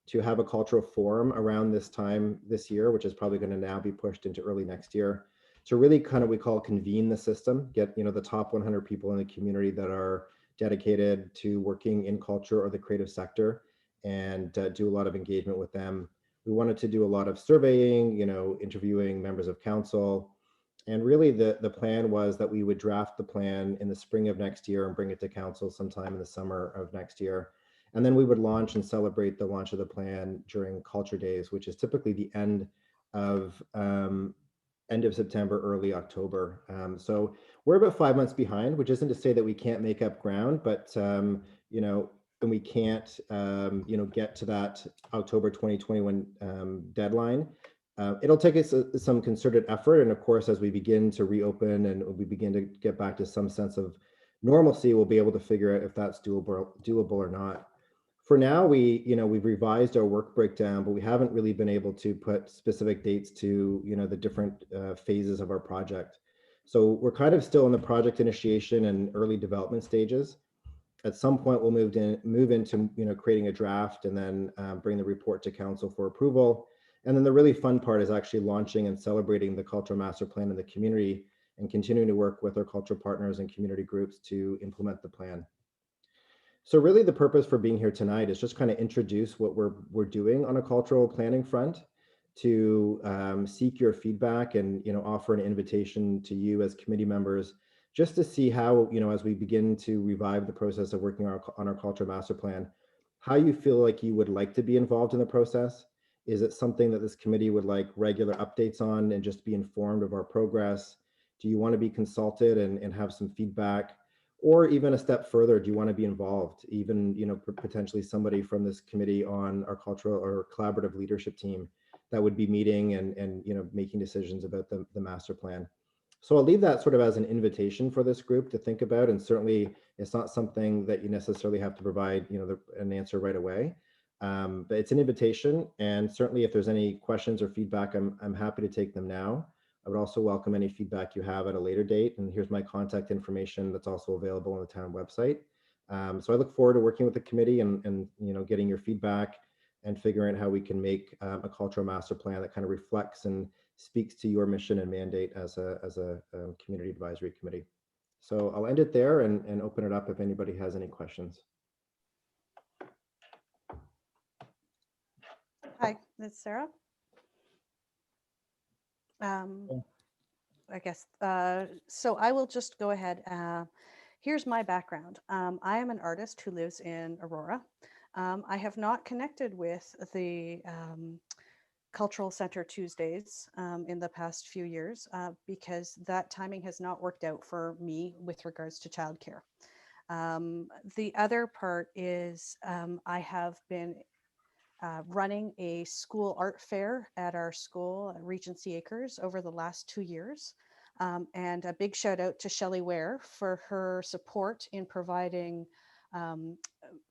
to have a cultural forum around this time this year, which is probably going to now be pushed into early next year, to really kind of, we call convene the system, get, the top 100 people in the community that are dedicated to working in culture or the creative sector, and do a lot of engagement with them. We wanted to do a lot of surveying, interviewing members of council. And really the plan was that we would draft the plan in the spring of next year and bring it to council sometime in the summer of next year. And then we would launch and celebrate the launch of the plan during Culture Days, which is typically the end of September, early October. So we're about 5 months behind, which isn't to say that we can't make up ground, but and we can't, get to that October 2021 deadline. It'll take us some concerted effort. And of course, as we begin to reopen and we begin to get back to some sense of normalcy, we'll be able to figure out if that's doable or not. For now, we've revised our work breakdown, but we haven't really been able to put specific dates to, the different phases of our project. So we're kind of still in the project initiation and early development stages. At some point, we'll move into creating a draft and then bring the report to council for approval. And then the really fun part is actually launching and celebrating the Culture Master Plan in the community and continuing to work with our cultural partners and community groups to implement the plan. So really the purpose for being here tonight is just kind of introduce what we're doing on a cultural planning front, to seek your feedback and offer an invitation to you as committee members just to see how, as we begin to revive the process of working on our cultural master plan, how you feel like you would like to be involved in the process. Is it something that this committee would like regular updates on and just be informed of our progress? Do you want to be consulted and have some feedback? Or even a step further, do you want to be involved? Even, potentially somebody from this committee on our cultural or collaborative leadership team that would be meeting and making decisions about the master plan. So I'll leave that sort of as an invitation for this group to think about. And certainly it's not something that you necessarily have to provide, an answer right away. But it's an invitation. And certainly if there's any questions or feedback, I'm happy to take them now. I would also welcome any feedback you have at a later date. And here's my contact information that's also available on the town website. So I look forward to working with the committee and getting your feedback and figuring out how we can make a cultural master plan that kind of reflects and speaks to your mission and mandate as a community advisory committee. So I'll end it there and open it up if anybody has any questions. Hi, it's Sarah. I guess, so I will just go ahead. Here's my background. I am an artist who lives in Aurora. I have not connected with the Cultural Center Tuesdays in the past few years because that timing has not worked out for me with regards to childcare. The other part is I have been running a school art fair at our school at Regency Acres over the last 2 years. And a big shout out to Shelley Ware for her support in providing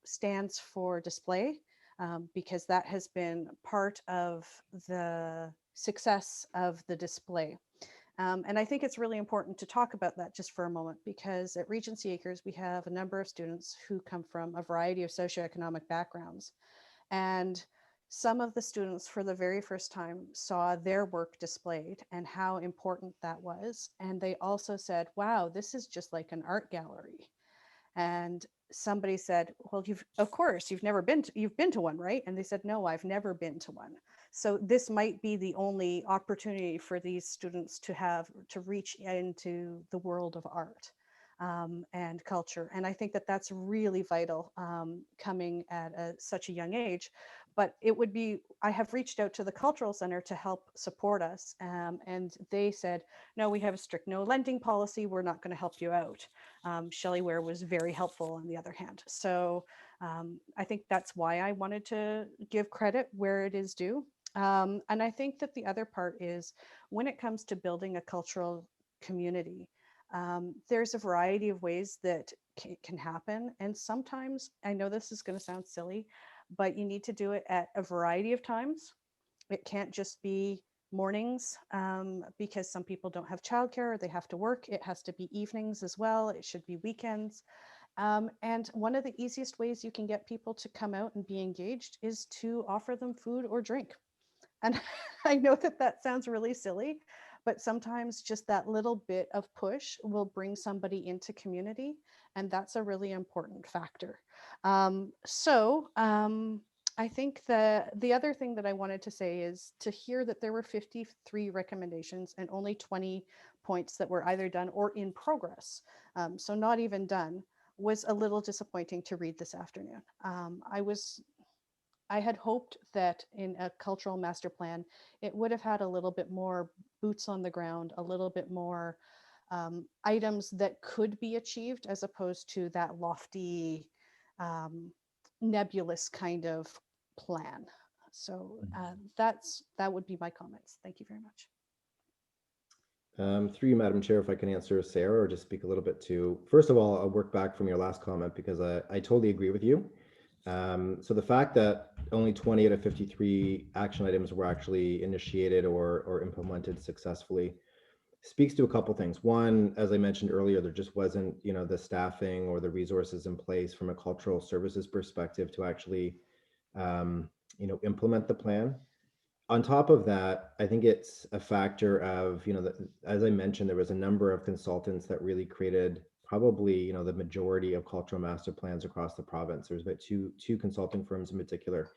stands for display because that has been part of the success of the display. And I think it's really important to talk about that just for a moment because at Regency Acres, we have a number of students who come from a variety of socioeconomic backgrounds. And some of the students for the very first time saw their work displayed and how important that was. And they also said, wow, this is just like an art gallery. And somebody said, well, you've been to one, right? And they said, no, I've never been to one. So this might be the only opportunity for these students to reach into the world of art and culture. And I think that that's really vital coming at such a young age. But I have reached out to the Cultural Center to help support us. And they said, no, we have a strict no lending policy. We're not going to help you out. Shelley Ware was very helpful on the other hand. So I think that's why I wanted to give credit where it is due. And I think that the other part is when it comes to building a cultural community, there's a variety of ways that can happen. And sometimes, I know this is going to sound silly, but you need to do it at a variety of times. It can't just be mornings because some people don't have childcare or they have to work. It has to be evenings as well. It should be weekends. And one of the easiest ways you can get people to come out and be engaged is to offer them food or drink. And I know that sounds really silly, but sometimes just that little bit of push will bring somebody into community. And that's a really important factor. I think the other thing that I wanted to say is to hear that there were 53 recommendations and only 20 points that were either done or in progress. So not even done was a little disappointing to read this afternoon. I had hoped that in a cultural master plan, it would have had a little bit more boots on the ground, a little bit more items that could be achieved as opposed to that lofty, nebulous kind of plan. So that would be my comments. Thank you very much. Through you, Madam Chair, if I can answer Sarah or just speak a little bit to, first of all, I'll work back from your last comment because I totally agree with you. So the fact that only 20 out of 53 action items were actually initiated or implemented successfully speaks to a couple things. One, as I mentioned earlier, there just wasn't, the staffing or the resources in place from a cultural services perspective to actually, implement the plan. On top of that, I think it's a factor of, as I mentioned, there was a number of consultants that really created probably, the majority of cultural master plans across the province. There's about two consulting firms in particular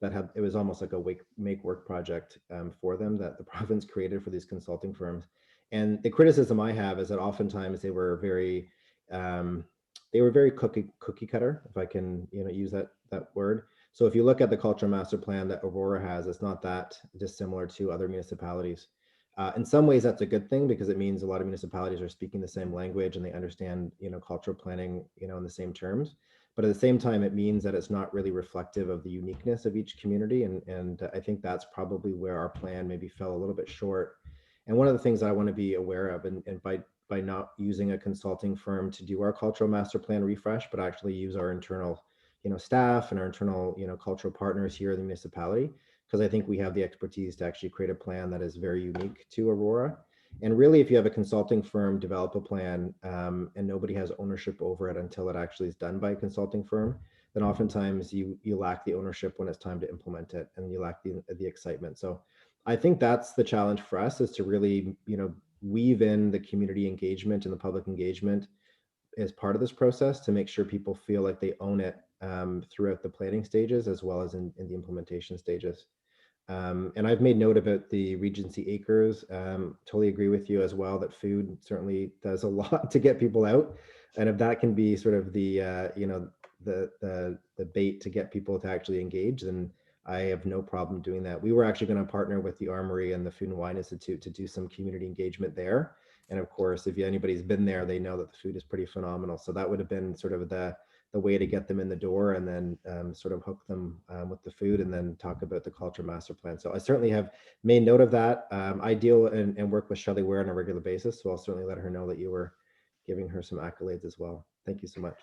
that it was almost like a make work project for them that the province created for these consulting firms. And the criticism I have is that oftentimes they were very cookie cutter, if I can use that word. So if you look at the cultural master plan that Aurora has, it's not that dissimilar to other municipalities. In some ways, that's a good thing because it means a lot of municipalities are speaking the same language and they understand, cultural planning, in the same terms. But at the same time, it means that it's not really reflective of the uniqueness of each community. And I think that's probably where our plan maybe fell a little bit short. And one of the things I want to be aware of, and by not using a consulting firm to do our cultural master plan refresh, but actually use our internal, staff and our internal, cultural partners here in the municipality, because I think we have the expertise to actually create a plan that is very unique to Aurora. And really, if you have a consulting firm develop a plan and nobody has ownership over it until it actually is done by a consulting firm, then oftentimes you lack the ownership when it's time to implement it, and you lack the excitement. So I think that's the challenge for us, is to really, weave in the community engagement and the public engagement as part of this process to make sure people feel like they own it throughout the planning stages as well as in the implementation stages. And I've made note about the Regency Acres. Totally agree with you as well that food certainly does a lot to get people out. And if that can be sort of the, the bait to get people to actually engage, then I have no problem doing that. We were actually going to partner with the Armory and the Food and Wine Institute to do some community engagement there. And of course, if anybody's been there, they know that the food is pretty phenomenal. So that would have been sort of the way to get them in the door, and then sort of hook them with the food, and then talk about the culture master plan. So I certainly have made note of that. I deal and work with Shelley Ware on a regular basis, so I'll certainly let her know that you were giving her some accolades as well. Thank you so much.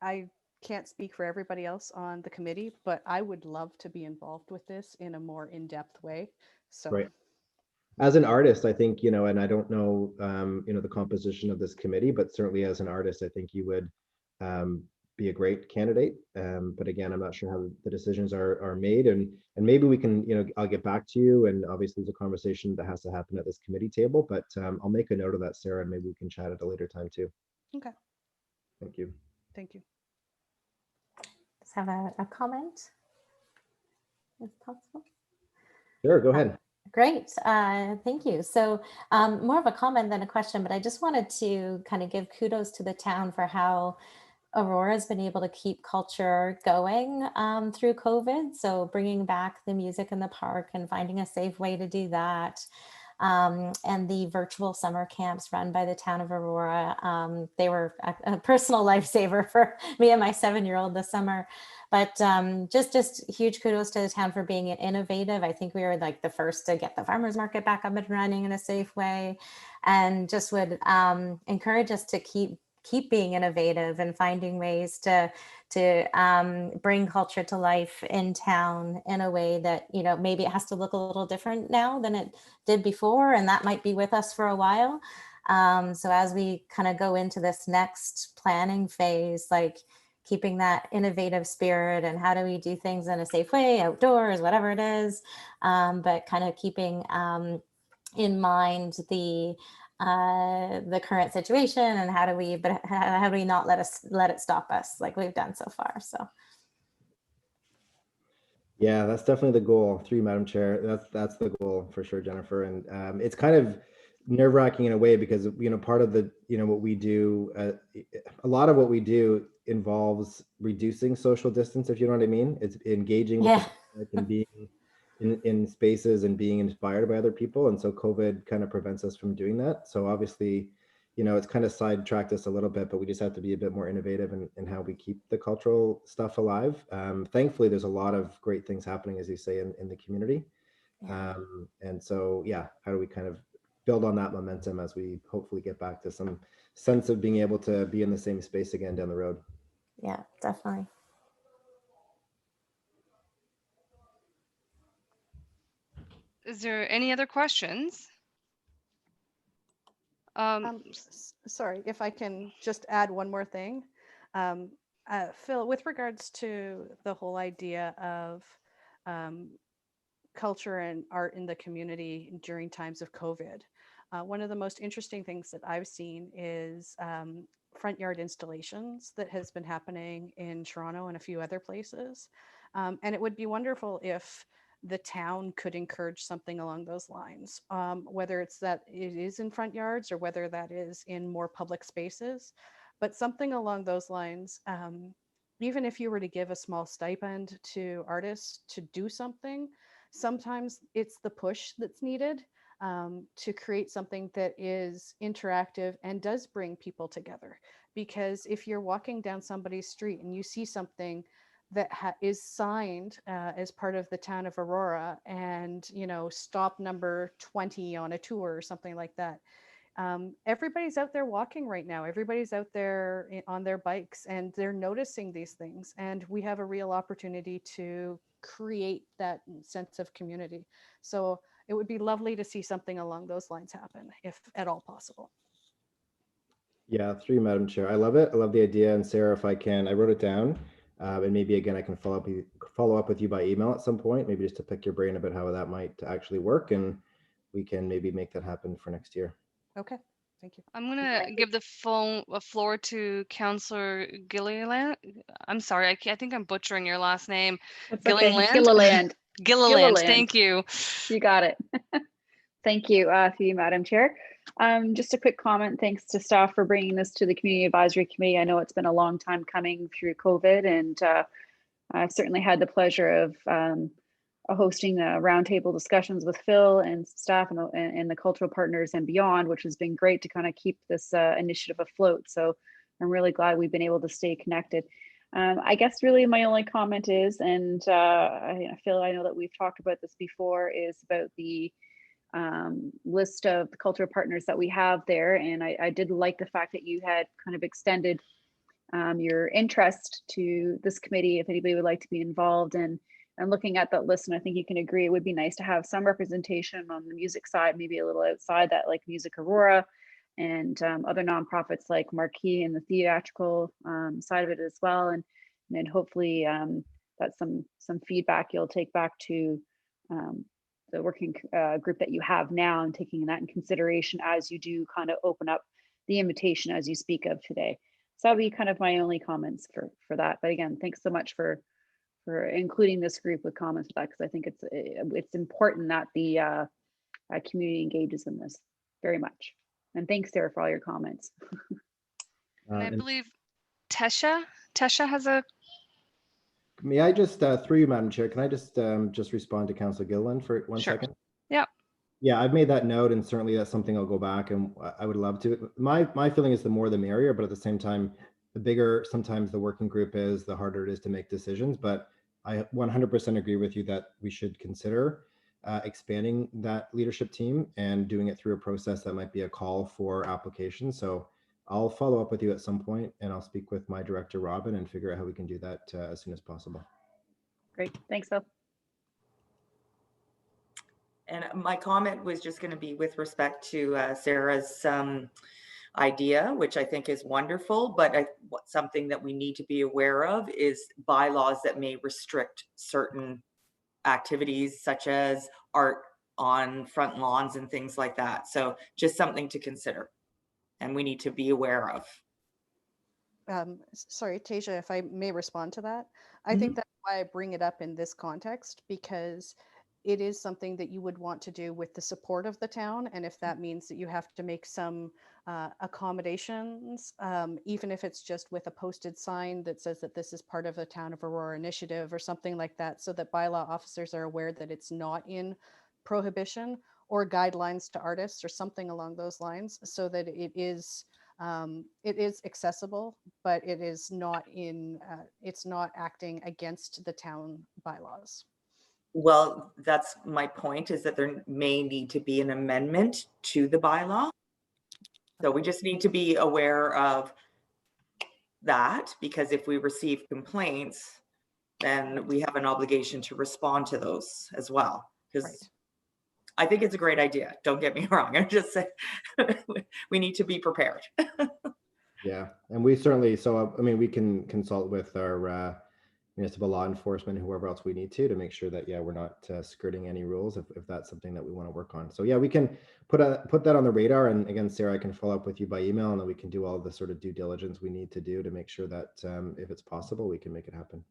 I can't speak for everybody else on the committee, but I would love to be involved with this in a more in-depth way. So. Right. As an artist, I think, and I don't know, the composition of this committee, but certainly as an artist, I think you would be a great candidate. But again, I'm not sure how the decisions are made, and maybe we can, I'll get back to you. And obviously there's a conversation that has to happen at this committee table, but I'll make a note of that, Sarah, and maybe we can chat at a later time too. Okay. Thank you. Thank you. Let's have a comment, if possible. Sure, go ahead. Great, thank you. So more of a comment than a question, but I just wanted to kind of give kudos to the town for how Aurora has been able to keep culture going through COVID. So bringing back the music in the park and finding a safe way to do that. And the virtual summer camps run by the town of Aurora. They were a personal lifesaver for me and my 7-year-old this summer. But just huge kudos to the town for being innovative. I think we were like the first to get the farmers market back up and running in a safe way, and just would encourage us to keep being innovative and finding ways to bring culture to life in town in a way that, maybe it has to look a little different now than it did before, and that might be with us for a while. So as we kind of go into this next planning phase, like keeping that innovative spirit, and how do we do things in a safe way, outdoors, whatever it is, but kind of keeping in mind the current situation, and how do we not let it stop us like we've done so far. So yeah, that's definitely the goal. Through you, Madam Chair, that's the goal for sure, Jennifer. And it's kind of nerve-wracking in a way, because part of the what we do, a lot of what we do involves reducing social distance, if you know what I mean. It's engaging with the public and being in spaces and being inspired by other people, and so COVID kind of prevents us from doing that. So obviously, it's kind of sidetracked us a little bit, but we just have to be a bit more innovative in how we keep the cultural stuff alive. Thankfully, there's a lot of great things happening, as you say, in the community. And so, yeah, how do we kind of build on that momentum as we hopefully get back to some sense of being able to be in the same space again down the road? Yeah, definitely. Is there any other questions? Sorry, if I can just add one more thing. Phil, with regards to the whole idea of culture and art in the community during times of COVID, one of the most interesting things that I've seen is front yard installations that has been happening in Toronto and a few other places. And it would be wonderful if the town could encourage something along those lines, whether it's that it is in front yards or whether that is in more public spaces, but something along those lines. Even if you were to give a small stipend to artists to do something, sometimes it's the push that's needed to create something that is interactive and does bring people together. Because if you're walking down somebody's street and you see something that is signed as part of the town of Aurora, and stop number 20 on a tour or something like that, everybody's out there walking right now. Everybody's out there on their bikes, and they're noticing these things, and we have a real opportunity to create that sense of community. So it would be lovely to see something along those lines happen, if at all possible. Yeah, through you, Madam Chair. I love it. I love the idea. And Sarah, if I can, I wrote it down. And maybe again, I can follow up with you by email at some point, maybe just to pick your brain about how that might actually work. And we can maybe make that happen for next year. Okay, thank you. I'm gonna give the floor to Councillor Gilliland. I'm sorry, I think I'm butchering your last name. That's okay. Gilliland. Gilliland. Thank you. You got it. Thank you, through you, Madam Chair. Just a quick comment. Thanks to staff for bringing this to the Community Advisory Committee. I know it's been a long time coming through COVID, and I've certainly had the pleasure of hosting roundtable discussions with Phil and staff and the cultural partners and beyond, which has been great to kind of keep this initiative afloat. So I'm really glad we've been able to stay connected. I guess really my only comment is, and Phil, I know that we've talked about this before, is about the list of the cultural partners that we have there. And I did like the fact that you had kind of extended your interest to this committee, if anybody would like to be involved. And looking at that list, and I think you can agree, it would be nice to have some representation on the music side, maybe a little outside that, like Music Aurora and other nonprofits like Marquee and the theatrical side of it as well. And then hopefully that's some feedback you'll take back to the working group that you have now, and taking that in consideration as you do kind of open up the invitation as you speak of today. So that'll be kind of my only comments for that. But again, thanks so much for including this group with comments, because I think it's important that the community engages in this very much. And thanks, Sarah, for all your comments. And I believe Tesha has a. May I just, through you, Madam Chair, can I just respond to Councillor Gilliland for one second? Yeah. Yeah, I've made that note, and certainly that's something I'll go back and I would love to. My feeling is the more the merrier, but at the same time, the bigger sometimes the working group is, the harder it is to make decisions. But I 100% agree with you that we should consider expanding that leadership team and doing it through a process that might be a call for applications. So I'll follow up with you at some point, and I'll speak with my director, Robin, and figure out how we can do that as soon as possible. Great, thanks, Phil. And my comment was just going to be with respect to Sarah's idea, which I think is wonderful, but something that we need to be aware of is bylaws that may restrict certain activities, such as art on front lawns and things like that. So just something to consider, and we need to be aware of. Sorry, Tasia, if I may respond to that. I think that's why I bring it up in this context, because it is something that you would want to do with the support of the town. And if that means that you have to make some accommodations, even if it's just with a posted sign that says that this is part of the Town of Aurora initiative or something like that, so that bylaw officers are aware that it's not in prohibition, or guidelines to artists or something along those lines, so that it is accessible, but it is not it's not acting against the town bylaws. Well, that's my point, is that there may need to be an amendment to the bylaw. So we just need to be aware of that, because if we receive complaints, then we have an obligation to respond to those as well. Because I think it's a great idea. Don't get me wrong. I'm just saying we need to be prepared. Yeah, and we certainly, so I mean, we can consult with our municipal law enforcement, whoever else we need to make sure that, yeah, we're not skirting any rules if that's something that we want to work on. So yeah, we can put that on the radar. And again, Sarah, I can follow up with you by email, and then we can do all the sort of due diligence we need to do to make sure that if it's possible, we can make it happen.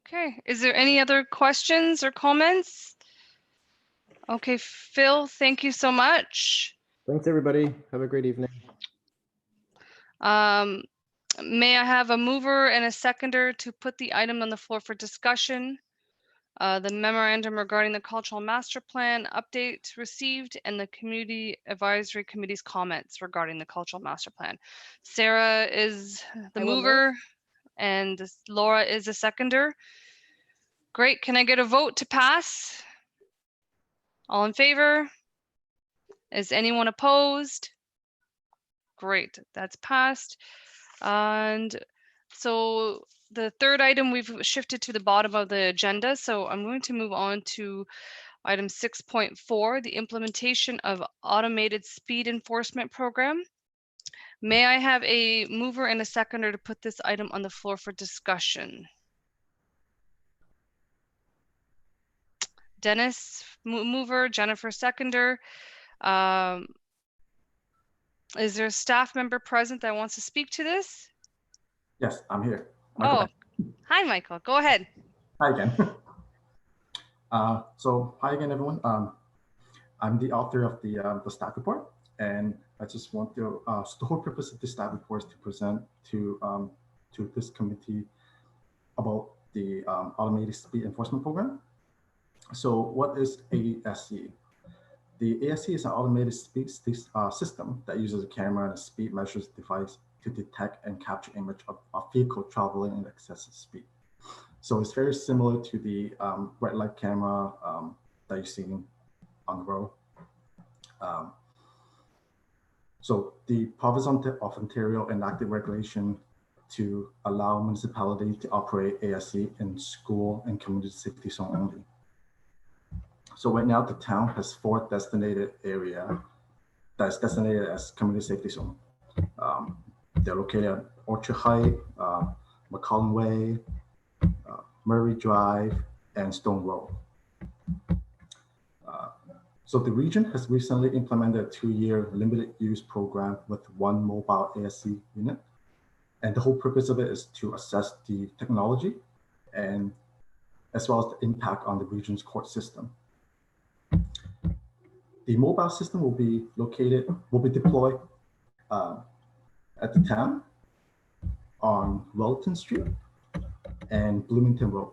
Okay, is there any other questions or comments? Okay, Phil, thank you so much. Thanks, everybody. Have a great evening. May I have a mover and a seconder to put the item on the floor for discussion? The memorandum regarding the cultural master plan update received and the community advisory committee's comments regarding the cultural master plan. Sarah is the I will mover and Laura is the seconder. Great, can I get a vote to pass? All in favor? Is anyone opposed? Great, that's passed. And so the third item we've shifted to the bottom of the agenda. So I'm going to move on to item 6.4, the implementation of automated speed enforcement program. May I have a mover and a seconder to put this item on the floor for discussion? Dennis, mover, Jennifer, seconder. Is there a staff member present that wants to speak to this? Yes, I'm here. Michael. Oh, hi, Michael. Go ahead. Hi again. Hi again, everyone. I'm the author of the staff report, and I just want to. So the whole purpose of this staff report is to present to this committee about the automated speed enforcement program. So, what is ASE? The ASE is an automated speed system that uses a camera and a speed measures device to detect and capture image of a vehicle traveling at excessive speed. So it's very similar to the red light camera that you're seeing on the road. So the province of Ontario enacted regulation to allow municipalities to operate ASE in school and community safety zone only. So right now the town has 4 designated area that's designated as community safety zone. They're located at Orchard Height, McCollum Way, Murray Drive, and Stone Road. So the region has recently implemented a 2-year limited use program with 1 mobile ASE unit. And the whole purpose of it is to assess the technology and as well as the impact on the region's court system. The mobile system will be deployed at the town on Wellington Street and Bloomington Road.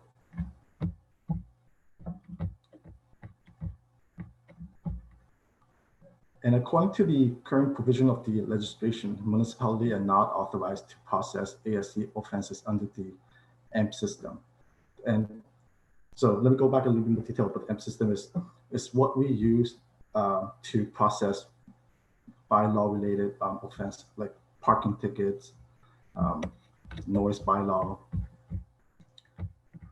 And according to the current provision of the legislation, municipalities are not authorized to process ASE offenses under the AMP system. And so let me go back a little bit more detail, but the AMP system is what we use to process bylaw related offense, like parking tickets, noise bylaw.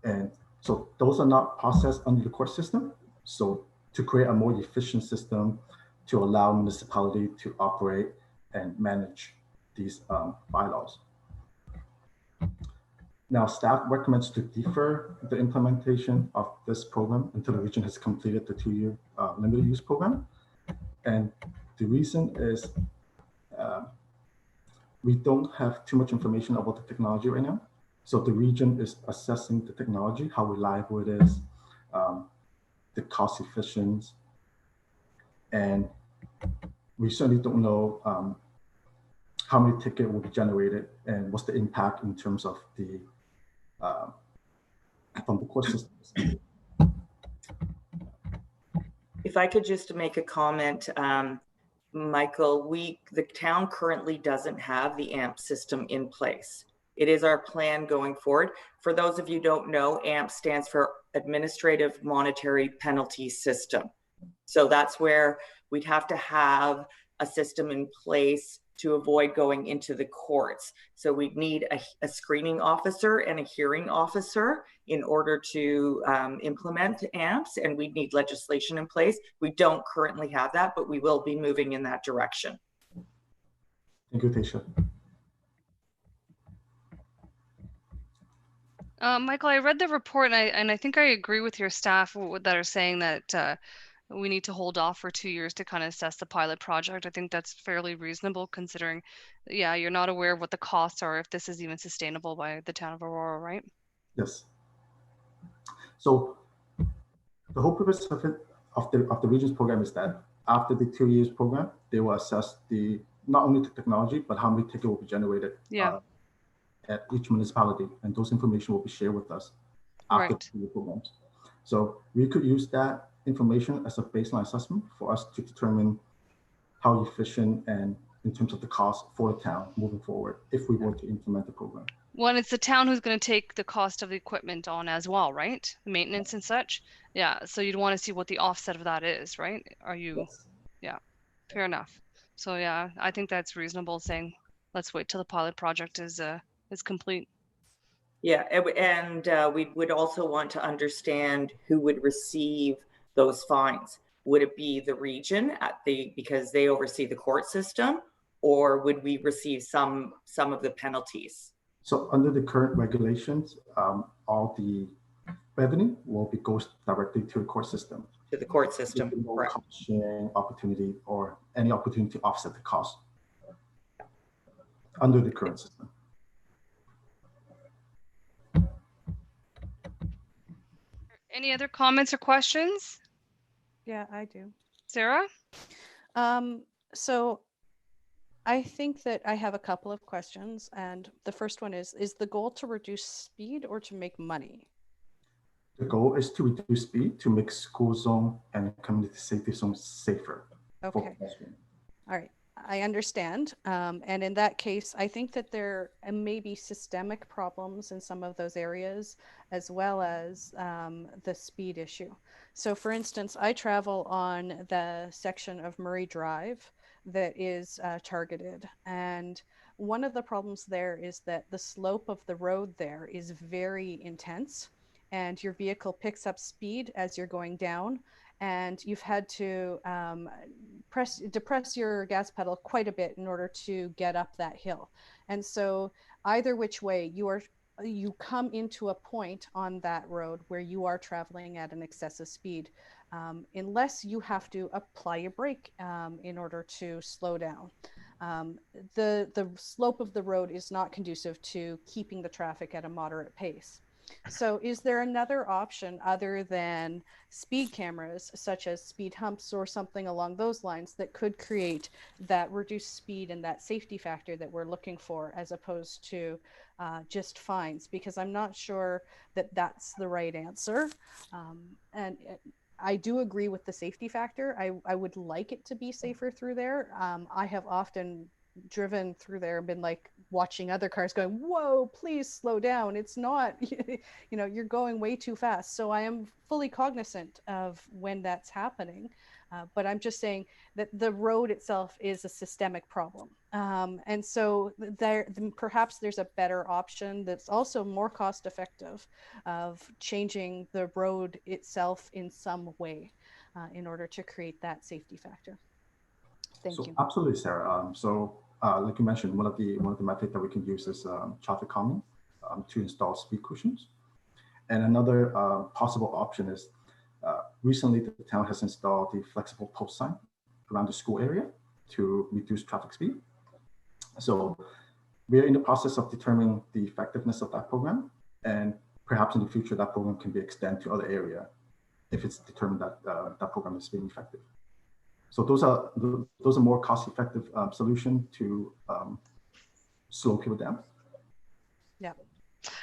And so those are not processed under the court system. So to create a more efficient system to allow municipality to operate and manage these bylaws. Now, staff recommends to defer the implementation of this program until the region has completed the 2-year limited use program. And the reason is we don't have too much information about the technology right now. So the region is assessing the technology, how reliable it is, the cost efficiency, and we certainly don't know how many tickets will be generated and what's the impact in terms of the from the court systems. If I could just make a comment, Michael, the town currently doesn't have the AMP system in place. It is our plan going forward. For those of you who don't know, AMP stands for Administrative Monetary Penalty System. So that's where we'd have to have a system in place to avoid going into the courts. So we'd need a screening officer and a hearing officer in order to implement AMPs, and we'd need legislation in place. We don't currently have that, but we will be moving in that direction. Thank you, Tasha. Michael, I read the report and I think I agree with your staff that are saying that we need to hold off for 2 years to kind of assess the pilot project. I think that's fairly reasonable considering, yeah, you're not aware of what the costs are, if this is even sustainable by the town of Aurora, right? Yes. So the whole purpose of it, of the regions program, is that after the 2 years program, they will assess not only the technology, but how many tickets will be generated at each municipality, and those information will be shared with us after the 2-year programs. So we could use that information as a baseline assessment for us to determine how efficient and in terms of the cost for the town moving forward if we were to implement the program. Well, and it's the town who's going to take the cost of the equipment on as well, right? The maintenance and such. Yeah. So you'd want to see what the offset of that is, right? Are you? Yes. Yeah. Fair enough. So yeah, I think that's reasonable saying, let's wait till the pilot project is complete. Yeah, and we would also want to understand who would receive those fines. Would it be the region because they oversee the court system, or would we receive some of the penalties? So under the current regulations, all the revenue goes directly to the court system. To the court system, no correct. cost sharing opportunity or any opportunity to offset the cost under the current system. Any other comments or questions? Yeah, I do. Sarah? So I think that I have a couple of questions, and the first one is the goal to reduce speed or to make money? The goal is to reduce speed to make school zone and community safety zones safer. Okay. All right. I understand. And in that case, I think that there may be systemic problems in some of those areas, as well as the speed issue. So for instance, I travel on the section of Murray Drive that is targeted. And one of the problems there is that the slope of the road there is very intense, and your vehicle picks up speed as you're going down, and you've had to depress your gas pedal quite a bit in order to get up that hill. And so either which way, you come into a point on that road where you are traveling at an excessive speed, unless you have to apply a brake in order to slow down. The slope of the road is not conducive to keeping the traffic at a moderate pace. So is there another option other than speed cameras, such as speed humps or something along those lines, that could create that reduced speed and that safety factor that we're looking for, as opposed to just fines? Because I'm not sure that that's the right answer. And I do agree with the safety factor. I would like it to be safer through there. I have often driven through there and been like watching other cars going, whoa, please slow down. It's not, you're going way too fast. So I am fully cognizant of when that's happening. But I'm just saying that the road itself is a systemic problem. And so perhaps there's a better option that's also more cost effective of changing the road itself in some way in order to create that safety factor. Thank you. Absolutely, Sarah. Like you mentioned, one of the methods that we can use is traffic calming to install speed cushions. And another possible option is recently the town has installed the flexible post sign around the school area to reduce traffic speed. So we're in the process of determining the effectiveness of that program, and perhaps in the future that program can be extended to other area if it's determined that that program is being effective. So those are more cost-effective solution to slow people down. Yeah.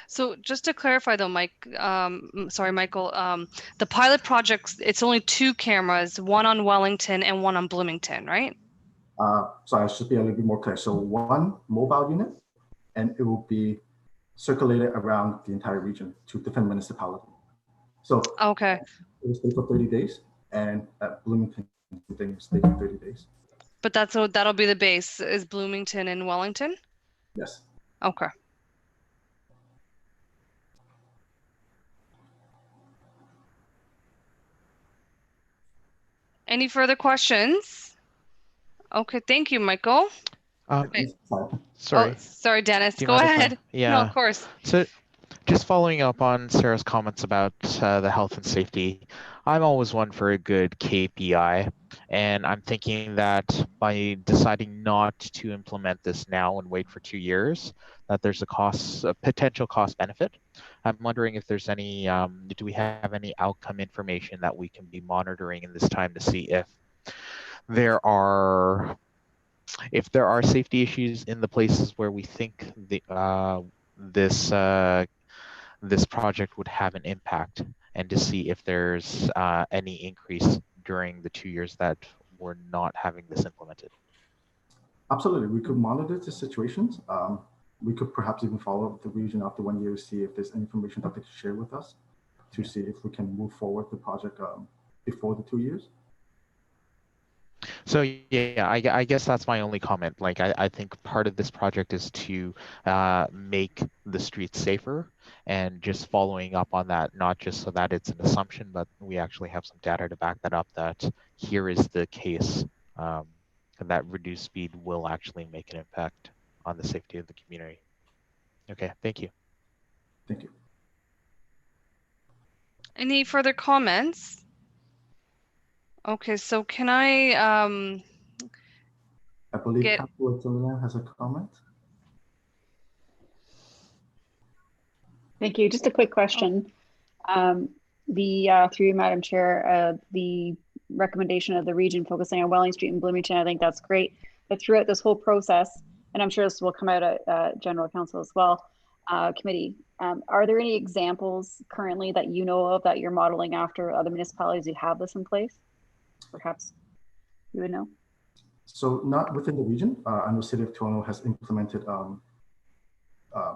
So just to clarify though, Michael, the pilot project, it's only 2 cameras, one on Wellington and one on Bloomington, right? So I should be a little bit more clear. So one mobile unit, and it will be circulated around the entire region to different municipalities. So okay, it will stay for 30 days, and at Bloomington, thing stay for 30 days. But that'll be the base, is Bloomington and Wellington? Yes. Okay. Any further questions? Okay, thank you, Michael. Sorry. Oh, sorry, Dennis. Go ahead. Yeah. No, of course. So just following up on Sarah's comments about the health and safety, I'm always one for a good KPI. And I'm thinking that by deciding not to implement this now and wait for 2 years, that there's a potential cost benefit. I'm wondering if there's any, do we have any outcome information that we can be monitoring in this time to see if there are safety issues in the places where we think this project would have an impact, and to see if there's any increase during the 2 years that we're not having this implemented. Absolutely, we could monitor the situations. We could perhaps even follow up with the region after 1 year to see if there's any information that they could share with us to see if we can move forward the project before the 2 years. So yeah, I guess that's my only comment. Like I think part of this project is to make the streets safer, and just following up on that, not just so that it's an assumption, but we actually have some data to back that up, that here is the case, and that reduced speed will actually make an impact on the safety of the community. Okay, thank you. Thank you. Any further comments? Okay, so can I believe get... Councilor Zillian has a comment. Thank you. Just a quick question. Through you, Madam Chair, the recommendation of the region focusing on Welling Street and Bloomington, I think that's great. But throughout this whole process, and I'm sure this will come out at General Council as well, committee, are there any examples currently that you know of that you're modeling after other municipalities who have this in place? Perhaps you would know. So not within the region. I know City of Toronto has implemented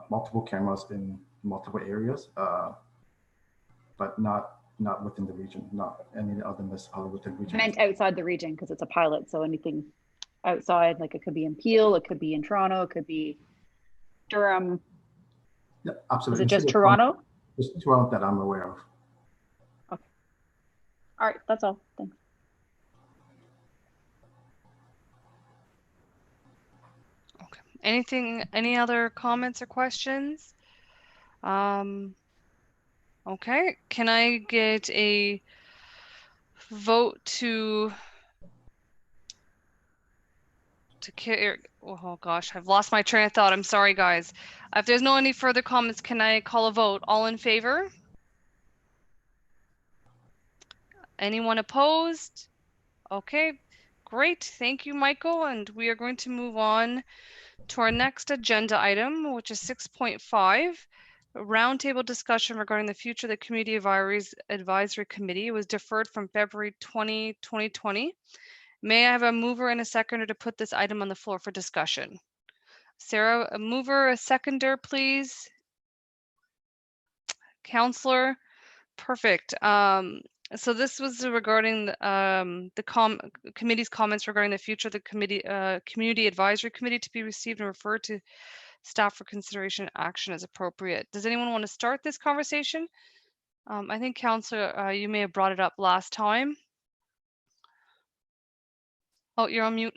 multiple cameras in multiple areas, but not within the region, not any other municipality within the region. I meant outside the region because it's a pilot, so anything outside, like it could be in Peel, it could be in Toronto, it could be Durham. Yeah, absolutely. Is it just Toronto? Just Toronto that I'm aware of. Okay. All right, that's all. Thanks. Okay. Any other comments or questions? Okay, can I get a vote to carry? Oh gosh, I've lost my train of thought. I'm sorry, guys. If there's no any further comments, can I call a vote? All in favor? Anyone opposed? Okay, great. Thank you, Michael. And we are going to move on to our next agenda item, which is 6.5. A roundtable discussion regarding the future of the Community Advisory Committee. It was deferred from February 2020. May I have a mover and a seconder to put this item on the floor for discussion? Sarah, a mover, a seconder, please. Counselor, perfect. So this was regarding the committee's comments regarding the future of the Community Advisory Committee to be received and referred to staff for consideration and action as appropriate. Does anyone want to start this conversation? I think Councillor, you may have brought it up last time. Oh, you're on mute.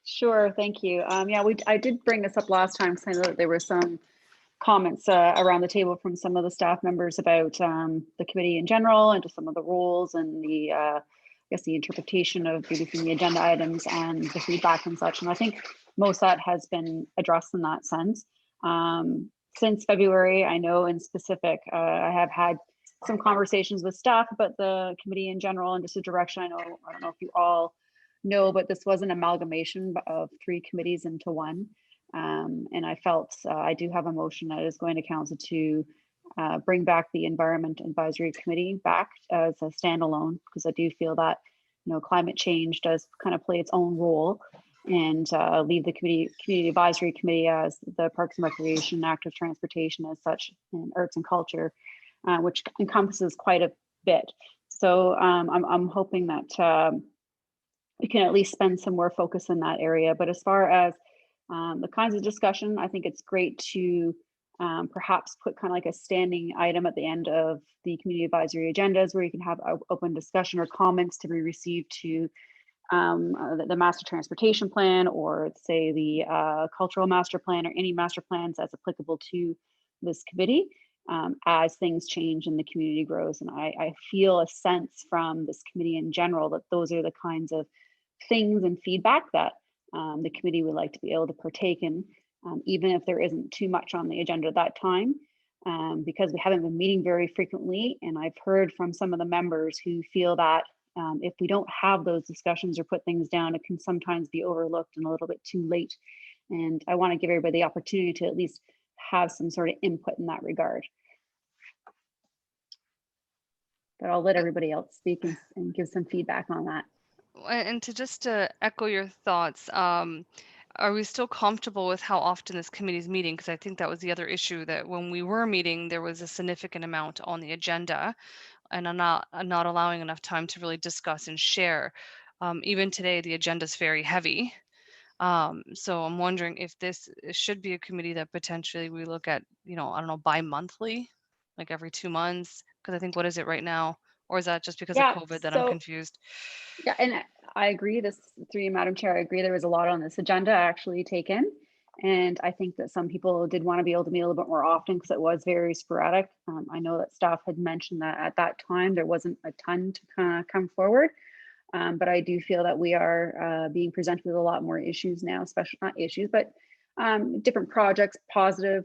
Sure, thank you. Yeah, I did bring this up last time because I know that there were some comments around the table from some of the staff members about the committee in general and just some of the roles and the, I guess, the interpretation of maybe from the agenda items and the feedback and such. And I think most of that has been addressed in that sense. Since February, I know in specific, I have had some conversations with staff about the committee in general and just a direction. I don't know if you all know, but this was an amalgamation of 3 committees into one. And I felt I do have a motion that is going to council to bring back the Environment Advisory Committee back as a standalone, because I do feel that, you know, climate change does kind of play its own role, and leave the Community Advisory Committee as the Parks and Recreation, Active Transportation as such, and Arts and Culture, which encompasses quite a bit. So I'm hoping that we can at least spend some more focus in that area. But as far as the kinds of discussion, I think it's great to perhaps put kind of like a standing item at the end of the community advisory agendas where you can have open discussion or comments to be received to the master transportation plan, or say the cultural master plan, or any master plans as applicable to this committee as things change and the community grows. And I feel a sense from this committee in general that those are the kinds of things and feedback that the committee would like to be able to partake in, even if there isn't too much on the agenda at that time, because we haven't been meeting very frequently. And I've heard from some of the members who feel that if we don't have those discussions or put things down, it can sometimes be overlooked and a little bit too late. And I want to give everybody the opportunity to at least have some sort of input in that regard. But I'll let everybody else speak and give some feedback on that. And to just echo your thoughts, are we still comfortable with how often this committee is meeting? Because I think that was the other issue, that when we were meeting, there was a significant amount on the agenda, and I'm not allowing enough time to really discuss and share. Even today, the agenda is very heavy. So I'm wondering if this should be a committee that potentially we look at, I don't know, bi-monthly, like every 2 months, because I think, what is it right now? Or is that just because of COVID that I'm confused? Yeah, and I agree, through you, Madam Chair, I agree there was a lot on this agenda actually taken. And I think that some people did want to be able to meet a little bit more often because it was very sporadic. I know that staff had mentioned that at that time there wasn't a ton to kind of come forward. But I do feel that we are being presented with a lot more issues now, especially not issues, but different projects, positive,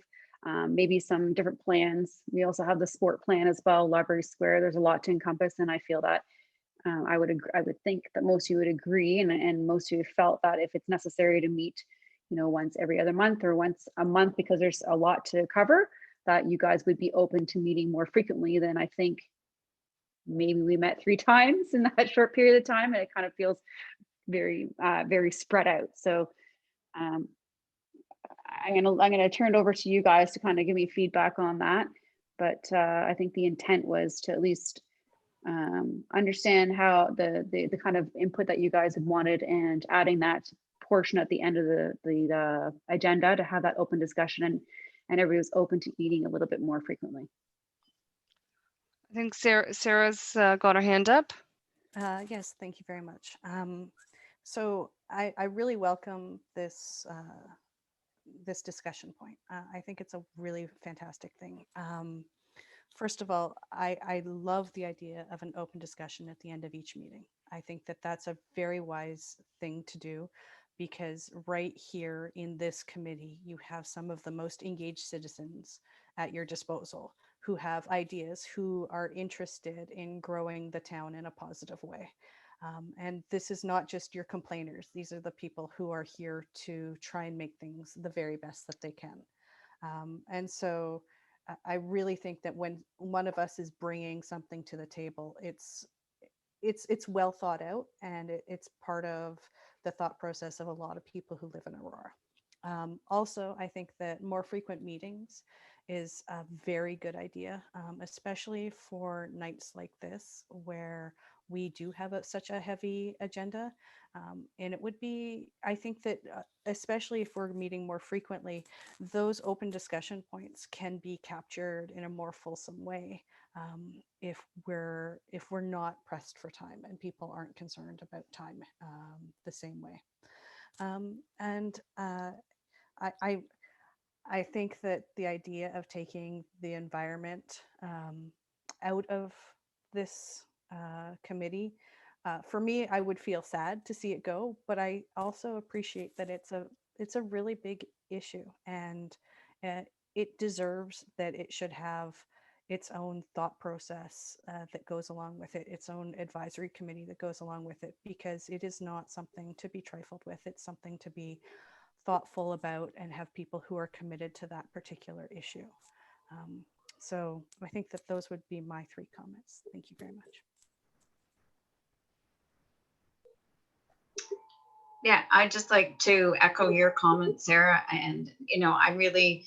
maybe some different plans. We also have the sport plan as well, Library Square. There's a lot to encompass, and I feel that I would think that most of you would agree, and most of you felt that if it's necessary to meet, once every other month or once a month, because there's a lot to cover, that you guys would be open to meeting more frequently than I think. Maybe we met 3 times in that short period of time, and it kind of feels very, very spread out. So I'm gonna turn it over to you guys to kind of give me feedback on that. But I think the intent was to at least understand how the kind of input that you guys had wanted, and adding that portion at the end of the agenda to have that open discussion, and everybody was open to meeting a little bit more frequently. I think Sarah's got her hand up. Yes, thank you very much. So I really welcome this this discussion point. I think it's a really fantastic thing. First of all, I love the idea of an open discussion at the end of each meeting. I think that that's a very wise thing to do, because right here in this committee, you have some of the most engaged citizens at your disposal, who have ideas, who are interested in growing the town in a positive way. And this is not just your complainers. These are the people who are here to try and make things the very best that they can. And so I really think that when one of us is bringing something to the table, it's well thought out, and it's part of the thought process of a lot of people who live in Aurora. Also, I think that more frequent meetings is a very good idea, especially for nights like this, where we do have such a heavy agenda. And it would be, I think that especially if we're meeting more frequently, those open discussion points can be captured in a more fulsome way, if we're not pressed for time and people aren't concerned about time the same way. I think that the idea of taking the environment out of this committee, for me, I would feel sad to see it go, but I also appreciate that it's a really big issue, and it deserves that it should have its own thought process that goes along with it, its own advisory committee that goes along with it, because it is not something to be trifled with. It's something to be thoughtful about and have people who are committed to that particular issue. So I think that those would be my 3 comments. Thank you very much. Yeah, I'd just like to echo your comments, Sarah. And, I really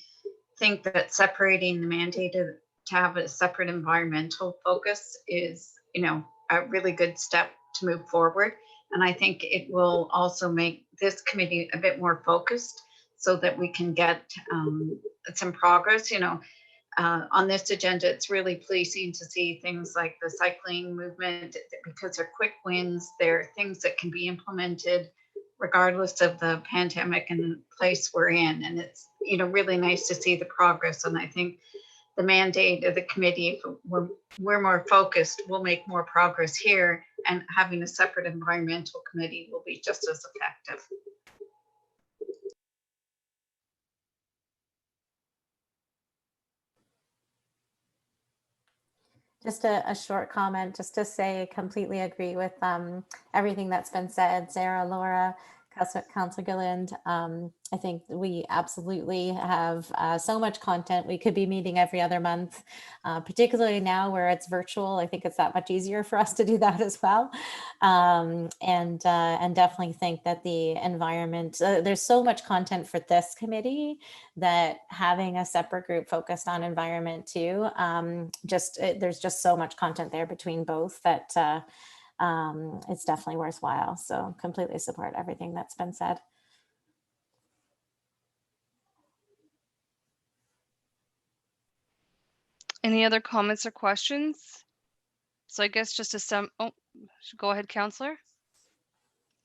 think that separating the mandate to have a separate environmental focus is, a really good step to move forward. And I think it will also make this committee a bit more focused, so that we can get some progress. On this agenda, it's really pleasing to see things like the cycling movement, because they're quick wins. They're things that can be implemented regardless of the pandemic and the place we're in. And it's, you know, really nice to see the progress. And I think the mandate of the committee, if we're more focused, we'll make more progress here, and having a separate environmental committee will be just as effective. Just a short comment, just to say, I completely agree with everything that's been said. Sarah, Laura, Councillor Gilliland, I think we absolutely have so much content. We could be meeting every other month, particularly now where it's virtual. I think it's that much easier for us to do that as well. And definitely think that the environment, there's so much content for this committee that having a separate group focused on environment too, there's just so much content there between both that it's definitely worthwhile. So completely support everything that's been said. Any other comments or questions? So I guess just to go ahead, Councillor.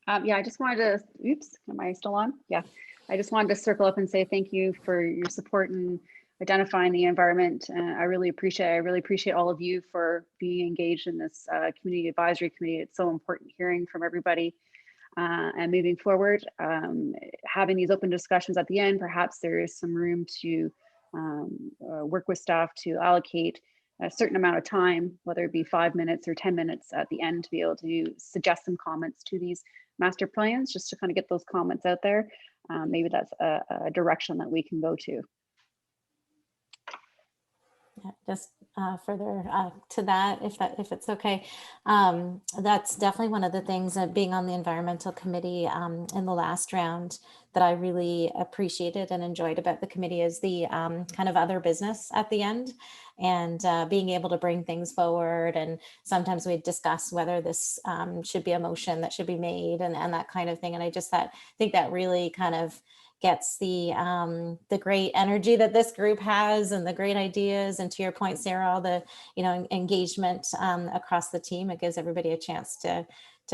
Yeah, I just wanted to, oops, am I still on? Yeah, I just wanted to circle up and say thank you for your support in identifying the environment. I really appreciate all of you for being engaged in this community advisory committee. It's so important hearing from everybody and moving forward. Having these open discussions at the end, perhaps there is some room to work with staff to allocate a certain amount of time, whether it be 5 minutes or 10 minutes at the end, to be able to suggest some comments to these master plans, just to kind of get those comments out there. Maybe that's a direction that we can go to. Yeah, just further to that, if it's okay, that's definitely one of the things that being on the environmental committee in the last round that I really appreciated and enjoyed about the committee is the kind of other business at the end, and being able to bring things forward. And sometimes we discuss whether this should be a motion that should be made and that kind of thing. And I just think that really kind of gets the great energy that this group has and the great ideas. And to your point, Sarah, all the engagement across the team, it gives everybody a chance to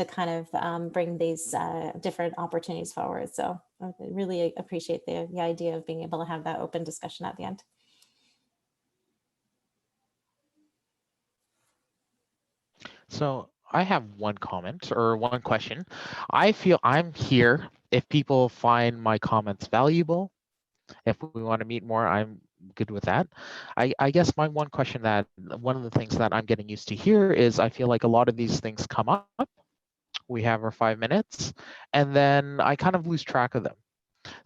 kind of bring these different opportunities forward. So I really appreciate the idea of being able to have that open discussion at the end. So I have one comment or one question. I feel I'm here if people find my comments valuable. If we want to meet more, I'm good with that. I guess my one question, that one of the things that I'm getting used to here is I feel like a lot of these things come up. We have our 5 minutes and then I kind of lose track of them.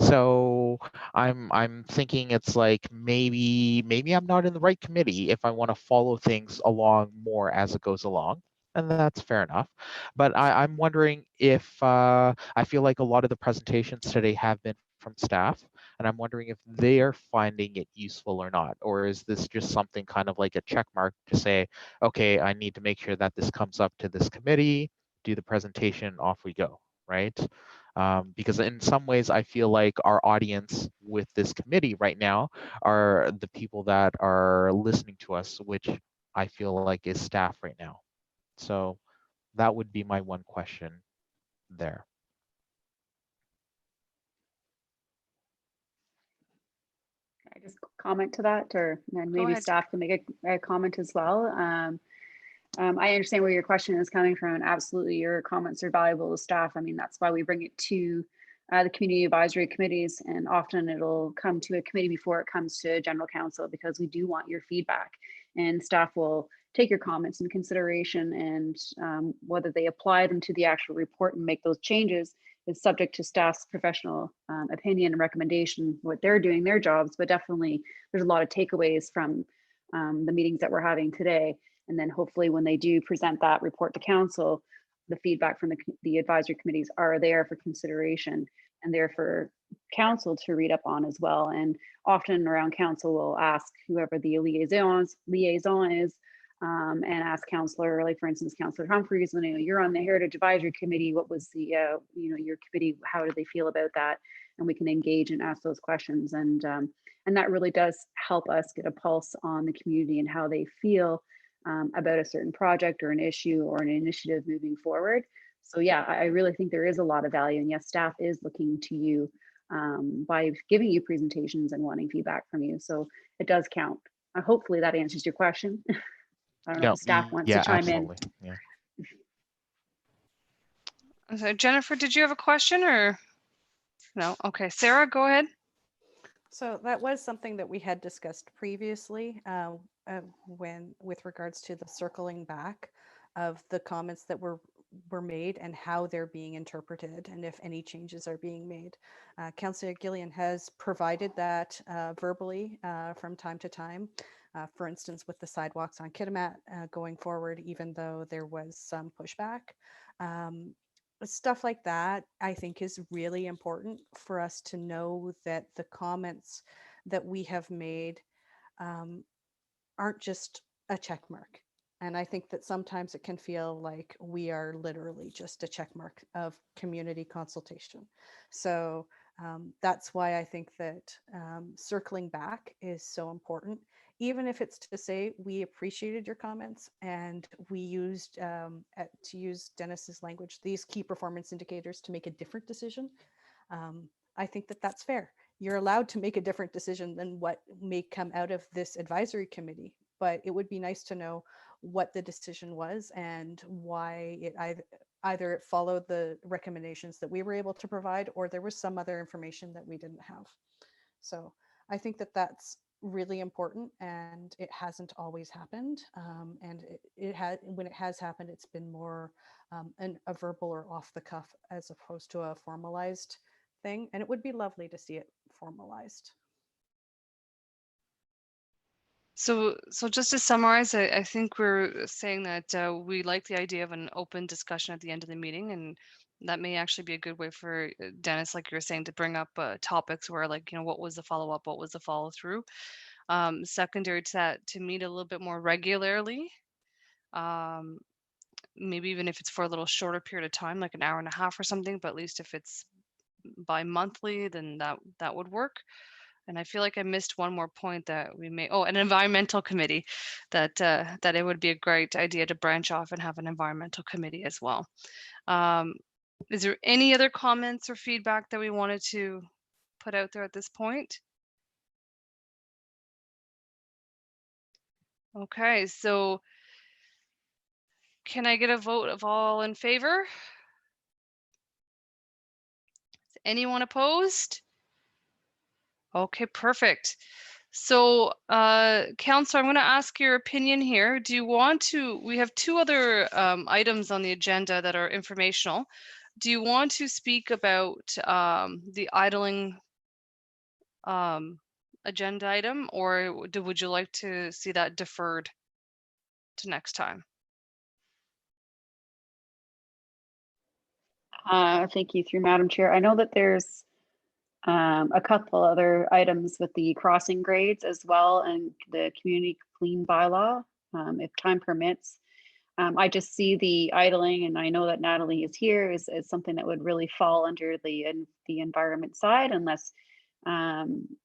So I'm thinking it's like maybe I'm not in the right committee if I want to follow things along more as it goes along. And that's fair enough. But I'm wondering if I feel like a lot of the presentations today have been from staff, and I'm wondering if they're finding it useful or not, or is this just something kind of like a check mark to say, okay, I need to make sure that this comes up to this committee, do the presentation, off we go, right? Because in some ways I feel like our audience with this committee right now are the people that are listening to us, which I feel like is staff right now. So that would be my one question there. Can I just comment to that, or then maybe staff can make a comment as well? I understand where your question is coming from, and absolutely your comments are valuable to staff. I mean, that's why we bring it to the community advisory committees, and often it'll come to a committee before it comes to general council, because we do want your feedback, and staff will take your comments into consideration, and whether they apply them to the actual report and make those changes is subject to staff's professional opinion and recommendation, what they're doing their jobs. But definitely there's a lot of takeaways from the meetings that we're having today. And then hopefully when they do present that report to council, the feedback from the advisory committees are there for consideration and there for council to read up on as well. And often around council will ask whoever the liaison is, and ask councillor, like for instance, Councillor Humphreys, when you're on the Heritage Advisory Committee, what was the, your committee, how do they feel about that? And we can engage and ask those questions. And that really does help us get a pulse on the community and how they feel about a certain project or an issue or an initiative moving forward. So yeah, I really think there is a lot of value, and yes, staff is looking to you by giving you presentations and wanting feedback from you. So it does count. Hopefully that answers your question. I don't know No, if staff wants yeah, to chime absolutely. in. Yeah. So Jennifer, did you have a question or no? Okay, Sarah, go ahead. So that was something that we had discussed previously when, with regards to the circling back of the comments that were made and how they're being interpreted and if any changes are being made. Councillor Gillian has provided that verbally from time to time. For instance, with the sidewalks on Kitimat going forward, even though there was some pushback. Stuff like that, I think, is really important for us to know that the comments that we have made aren't just a check mark. And I think that sometimes it can feel like we are literally just a check mark of community consultation. So that's why I think that circling back is so important, even if it's to say we appreciated your comments and we used, to use Dennis's language, these key performance indicators to make a different decision. I think that that's fair. You're allowed to make a different decision than what may come out of this advisory committee, but it would be nice to know what the decision was and why it either it followed the recommendations that we were able to provide, or there was some other information that we didn't have. So I think that that's really important, and it hasn't always happened. And it had, when it has happened, it's been more a verbal or off the cuff as opposed to a formalized thing. And it would be lovely to see it formalized. So just to summarize, I think we're saying that we like the idea of an open discussion at the end of the meeting, and that may actually be a good way for Dennis, like you were saying, to bring up topics where, like, you know, what was the follow-up, what was the follow-through. Secondary to that, to meet a little bit more regularly, maybe even if it's for a little shorter period of time, like an hour and a half or something, but at least if it's bi-monthly, then that would work. And I feel like I missed one more point that we may, an environmental committee, that it would be a great idea to branch off and have an environmental committee as well. Is there any other comments or feedback that we wanted to put out there at this point? Okay, so can I get a vote of all in favor? Is anyone opposed? Okay, perfect. So, Councillor, I'm going to ask your opinion here. Do you want to, we have two other items on the agenda that are informational. Do you want to speak about the idling agenda item, or would you like to see that deferred to next time? Thank you, through Madam Chair. I know that there's a couple other items with the crossing grades as well, and the community clean bylaw, if time permits. I just see the idling, and I know that Natalie is here, is something that would really fall under the environment side, unless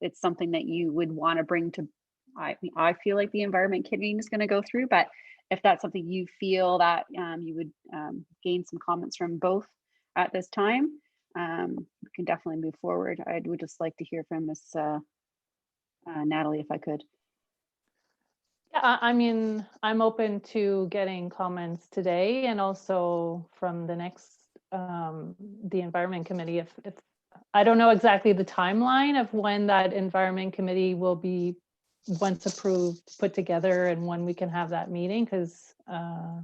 it's something that you would want to bring to, I feel like the environment committee is going to go through, but if that's something you feel that you would gain some comments from both at this time, we can definitely move forward. I would just like to hear from Miss Natalie, if I could. Yeah, I mean, I'm open to getting comments today and also from the next, the Environment Committee. If I don't know exactly the timeline of when that Environment Committee will be, once approved, put together, and when we can have that meeting, because I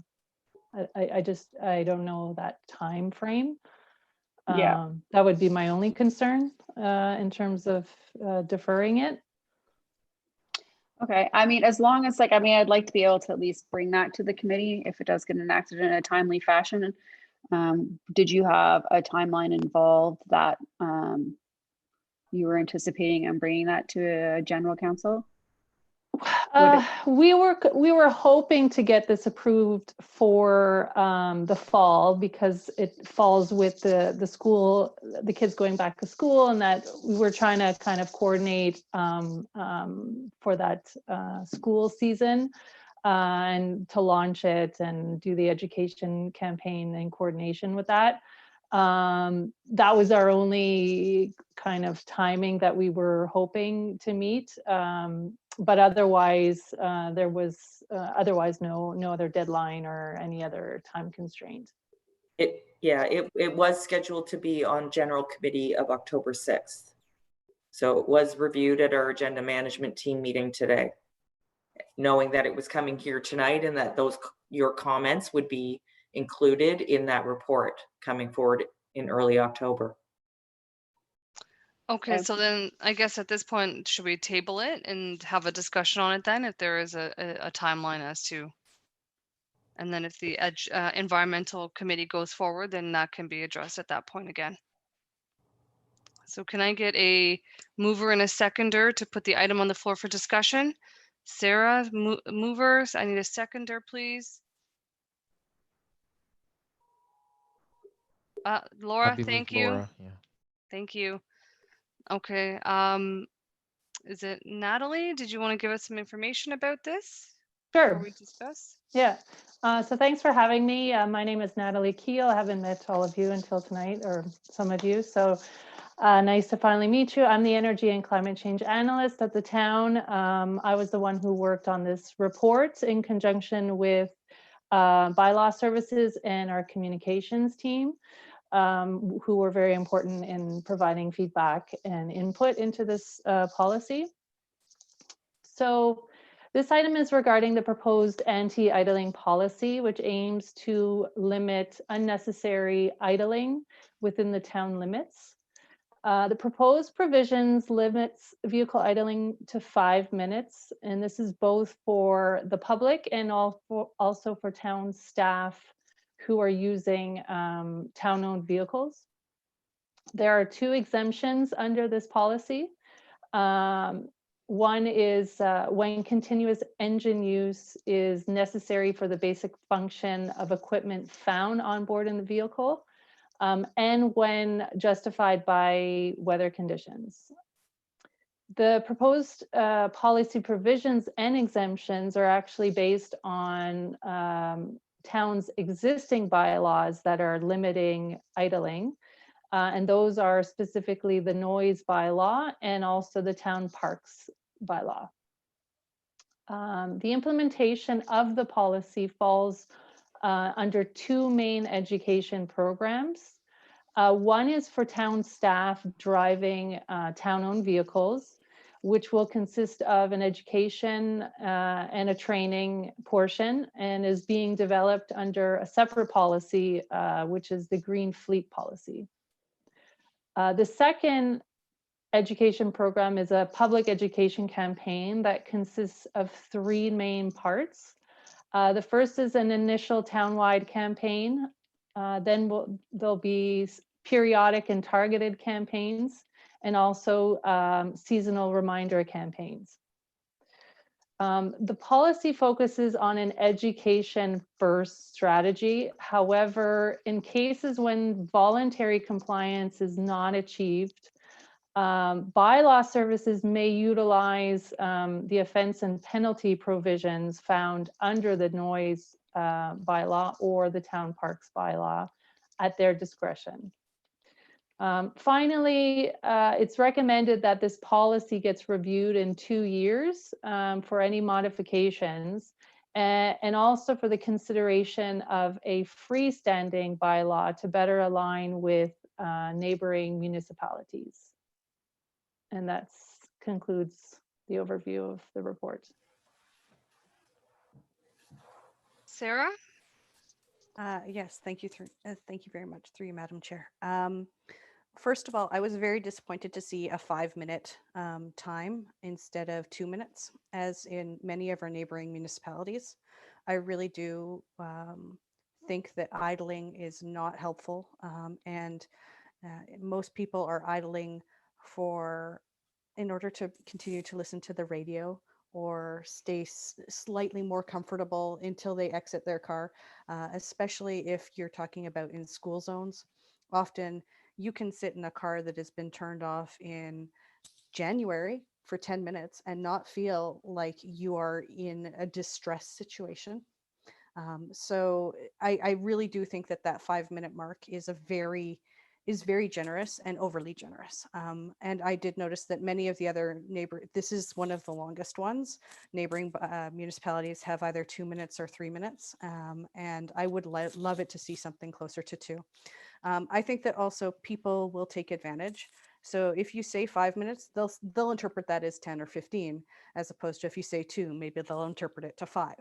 don't know that time frame. Yeah, that would be my only concern in terms of deferring it. okay. I mean, as long as, like, I mean, I'd like to be able to at least bring that to the committee if it does get enacted in a timely fashion. Did you have a timeline involved that you were anticipating and bringing that to a general council? We were hoping to get this approved for the fall, because it falls with the school, the kids going back to school, and that we were trying to kind of coordinate for that school season. and to launch it and do the education campaign in coordination with that. That was our only kind of timing that we were hoping to meet. But otherwise, there was otherwise no other deadline or any other time constraint. It was scheduled to be on general committee of October 6th. So it was reviewed at our agenda management team meeting today, knowing that it was coming here tonight and that your comments would be included in that report coming forward in early October. Okay, so then I guess at this point, should we table it and have a discussion on it then if there is a timeline as to, and then if the environmental committee goes forward, then that can be addressed at that point again. So can I get a mover and a seconder to put the item on the floor for discussion? Sarah, movers, I need a seconder, please. Laura, thank you. Laura, yeah. Thank you. Okay, is it Natalie? Did you want to give us some information about this? Sure. Before we discuss? Yeah. So thanks for having me. My name is Natalie Keel. I haven't met all of you until tonight, or some of you. So nice to finally meet you. I'm the Energy and Climate Change Analyst at the town. I was the one who worked on this report in conjunction with bylaw services and our communications team, who were very important in providing feedback and input into this policy. So this item is regarding the proposed anti-idling policy, which aims to limit unnecessary idling within the town limits. The proposed provisions limits vehicle idling to 5 minutes, and this is both for the public and also for town staff who are using town-owned vehicles. There are 2 exemptions under this policy. One is when continuous engine use is necessary for the basic function of equipment found on board in the vehicle, and when justified by weather conditions. The proposed policy provisions and exemptions are actually based on town's existing bylaws that are limiting idling. And those are specifically the noise bylaw and also the town parks bylaw. The implementation of the policy falls under 2 main education programs. One is for town staff driving town-owned vehicles, which will consist of an education and a training portion, and is being developed under a separate policy, which is the Green Fleet policy. The second education program is a public education campaign that consists of 3 main parts. The first is an initial townwide campaign. Then there'll be periodic and targeted campaigns, and also seasonal reminder campaigns. The policy focuses on an education first strategy. However, in cases when voluntary compliance is not achieved, bylaw services may utilize the offense and penalty provisions found under the noise bylaw or the town parks bylaw at their discretion. Finally, it's recommended that this policy gets reviewed in 2 years for any modifications, and also for the consideration of a freestanding bylaw to better align with neighboring municipalities. And that concludes the overview of the report. Sarah? Yes, thank you. Thank you very much through you, Madam Chair. First of all, I was very disappointed to see a 5-minute time instead of 2 minutes, as in many of our neighboring municipalities. I really do think that idling is not helpful, and most people are idling in order to continue to listen to the radio or stay slightly more comfortable until they exit their car, especially if you're talking about in school zones. Often you can sit in a car that has been turned off in January for 10 minutes and not feel like you are in a distress situation. So I really do think that that 5-minute mark is very generous and overly generous. And I did notice that many of the other this is one of the longest ones. Neighboring municipalities have either 2 minutes or 3 minutes. And I would love it to see something closer to 2. I think that also people will take advantage. So if you say 5 minutes, they'll interpret that as 10 or 15, as opposed to if you say 2, maybe they'll interpret it to 5.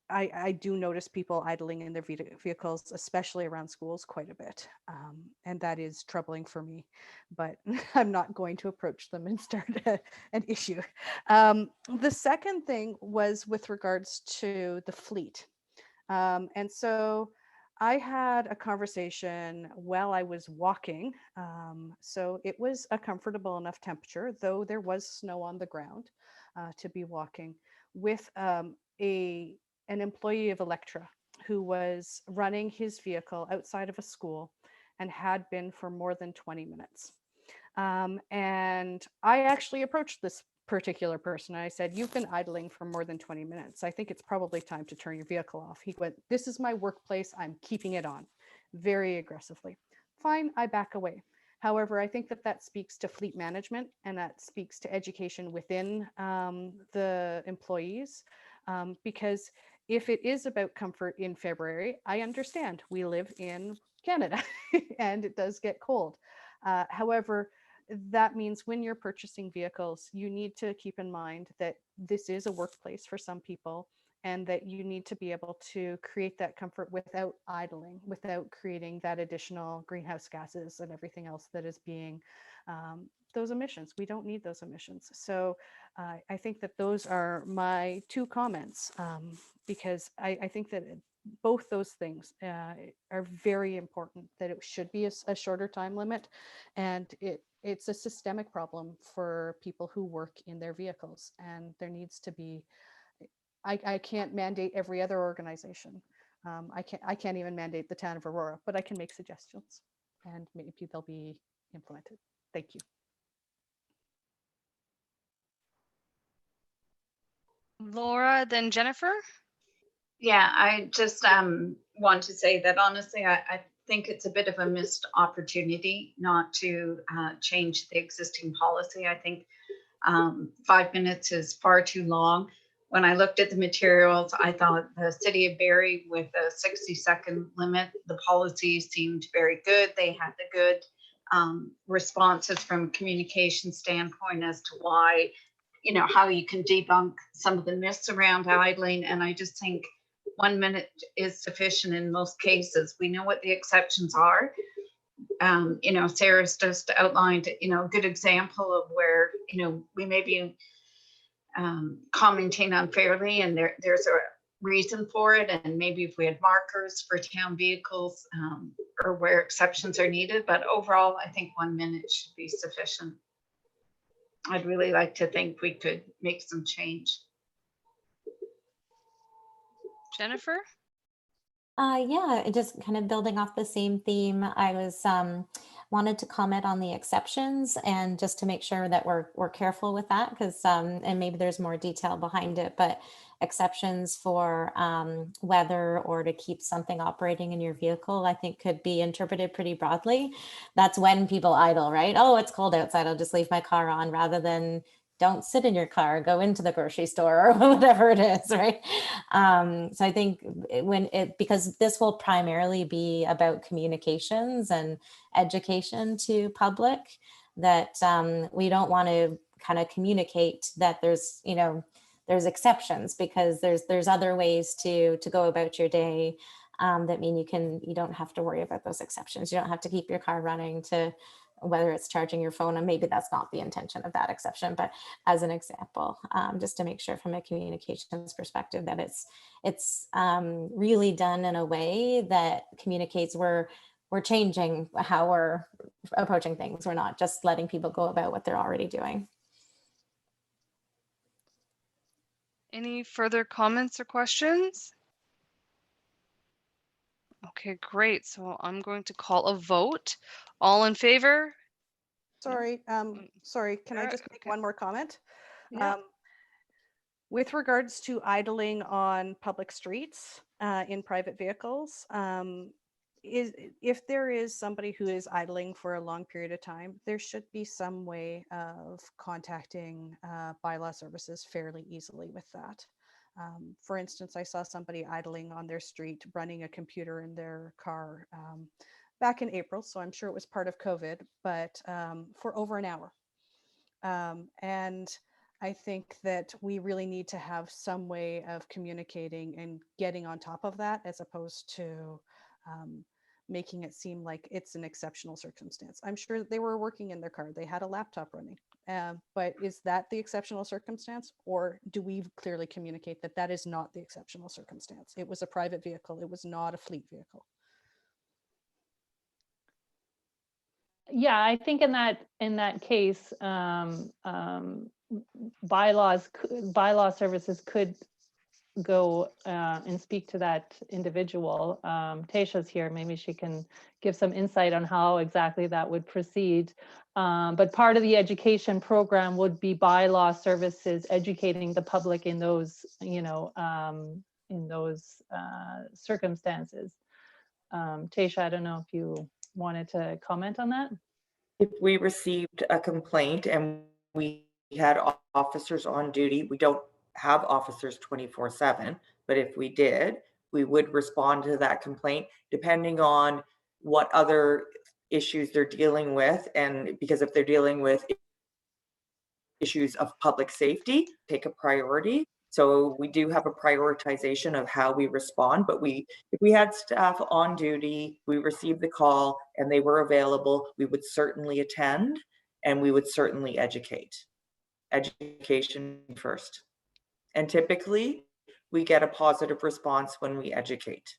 I do notice people idling in their vehicles, especially around schools, quite a bit. And that is troubling for me, but I'm not going to approach them and start an issue. The second thing was with regards to the fleet. And so I had a conversation while I was walking. So it was a comfortable enough temperature, though there was snow on the ground to be walking with an employee of Electra who was running his vehicle outside of a school and had been for more than 20 minutes. And I actually approached this particular person. I said, "You've been idling for more than 20 minutes. I think it's probably time to turn your vehicle off." He went, "This is my workplace. I'm keeping it on," very aggressively. Fine, I back away. However, I think that that speaks to fleet management and that speaks to education within the employees, because if it is about comfort in February, I understand. We live in Canada and it does get cold. However, that means when you're purchasing vehicles, you need to keep in mind that this is a workplace for some people and that you need to be able to create that comfort without idling, without creating that additional greenhouse gases and everything else that is being those emissions. We don't need those emissions. So I think that those are my 2 comments, because I think that both those things are very important, that it should be a shorter time limit, and it's a systemic problem for people who work in their vehicles, and there needs to be, I can't mandate every other organization. I can't even mandate the town of Aurora, but I can make suggestions and maybe they'll be implemented. Thank you. Laura, then Jennifer. Yeah, I just want to say that honestly, I think it's a bit of a missed opportunity not to change the existing policy. I think 5 minutes is far too long. When I looked at the materials, I thought the city of Barrie with a 60-second limit, the policy seemed very good. They had the good responses from a communication standpoint as to why, how you can debunk some of the myths around idling. And I just think 1 minute is sufficient in most cases. We know what the exceptions are. Sarah's just outlined, a good example of where, we may be commenting unfairly and there's a reason for it. And maybe if we had markers for town vehicles or where exceptions are needed, but overall, I think 1 minute should be sufficient. I'd really like to think we could make some change. Jennifer? Yeah, just kind of building off the same theme. I was wanted to comment on the exceptions and just to make sure that we're careful with that, because and maybe there's more detail behind it, but exceptions for weather or to keep something operating in your vehicle, I think could be interpreted pretty broadly. That's when people idle, right? Oh, it's cold outside, I'll just leave my car on, rather than don't sit in your car, go into the grocery store or whatever it is, right? So I think because this will primarily be about communications and education to public, that we don't want to kind of communicate that there's exceptions, because there's other ways to go about your day that mean you don't have to worry about those exceptions. You don't have to keep your car running to whether it's charging your phone, and maybe that's not the intention of that exception, but as an example, just to make sure from a communications perspective that it's really done in a way that communicates we're changing how we're approaching things. We're not just letting people go about what they're already doing. Any further comments or questions? Okay, great. So I'm going to call a vote. All in favor? Sorry, sorry, can I just make one more comment? Yeah. With regards to idling on public streets in private vehicles, if there is somebody who is idling for a long period of time, there should be some way of contacting bylaw services fairly easily with that. For instance, I saw somebody idling on their street, running a computer in their car back in April, so I'm sure it was part of COVID, but for over an hour. And I think that we really need to have some way of communicating and getting on top of that, as opposed to making it seem like it's an exceptional circumstance. I'm sure they were working in their car, they had a laptop running, but is that the exceptional circumstance, or do we clearly communicate that that is not the exceptional circumstance? It was a private vehicle, it was not a fleet vehicle. Yeah, I think in that case, bylaw services could go and speak to that individual. Tasha's here, maybe she can give some insight on how exactly that would proceed. But part of the education program would be bylaw services educating the public in those, circumstances. Tasha, I don't know if you wanted to comment on that. If we received a complaint and we had officers on duty, we don't have officers 24/7, but if we did, we would respond to that complaint depending on what other issues they're dealing with. And because if they're dealing with issues of public safety, take a priority. So we do have a prioritization of how we respond, but if we had staff on duty, we received the call and they were available, we would certainly attend and we would certainly educate. Education first. And typically we get a positive response when we educate.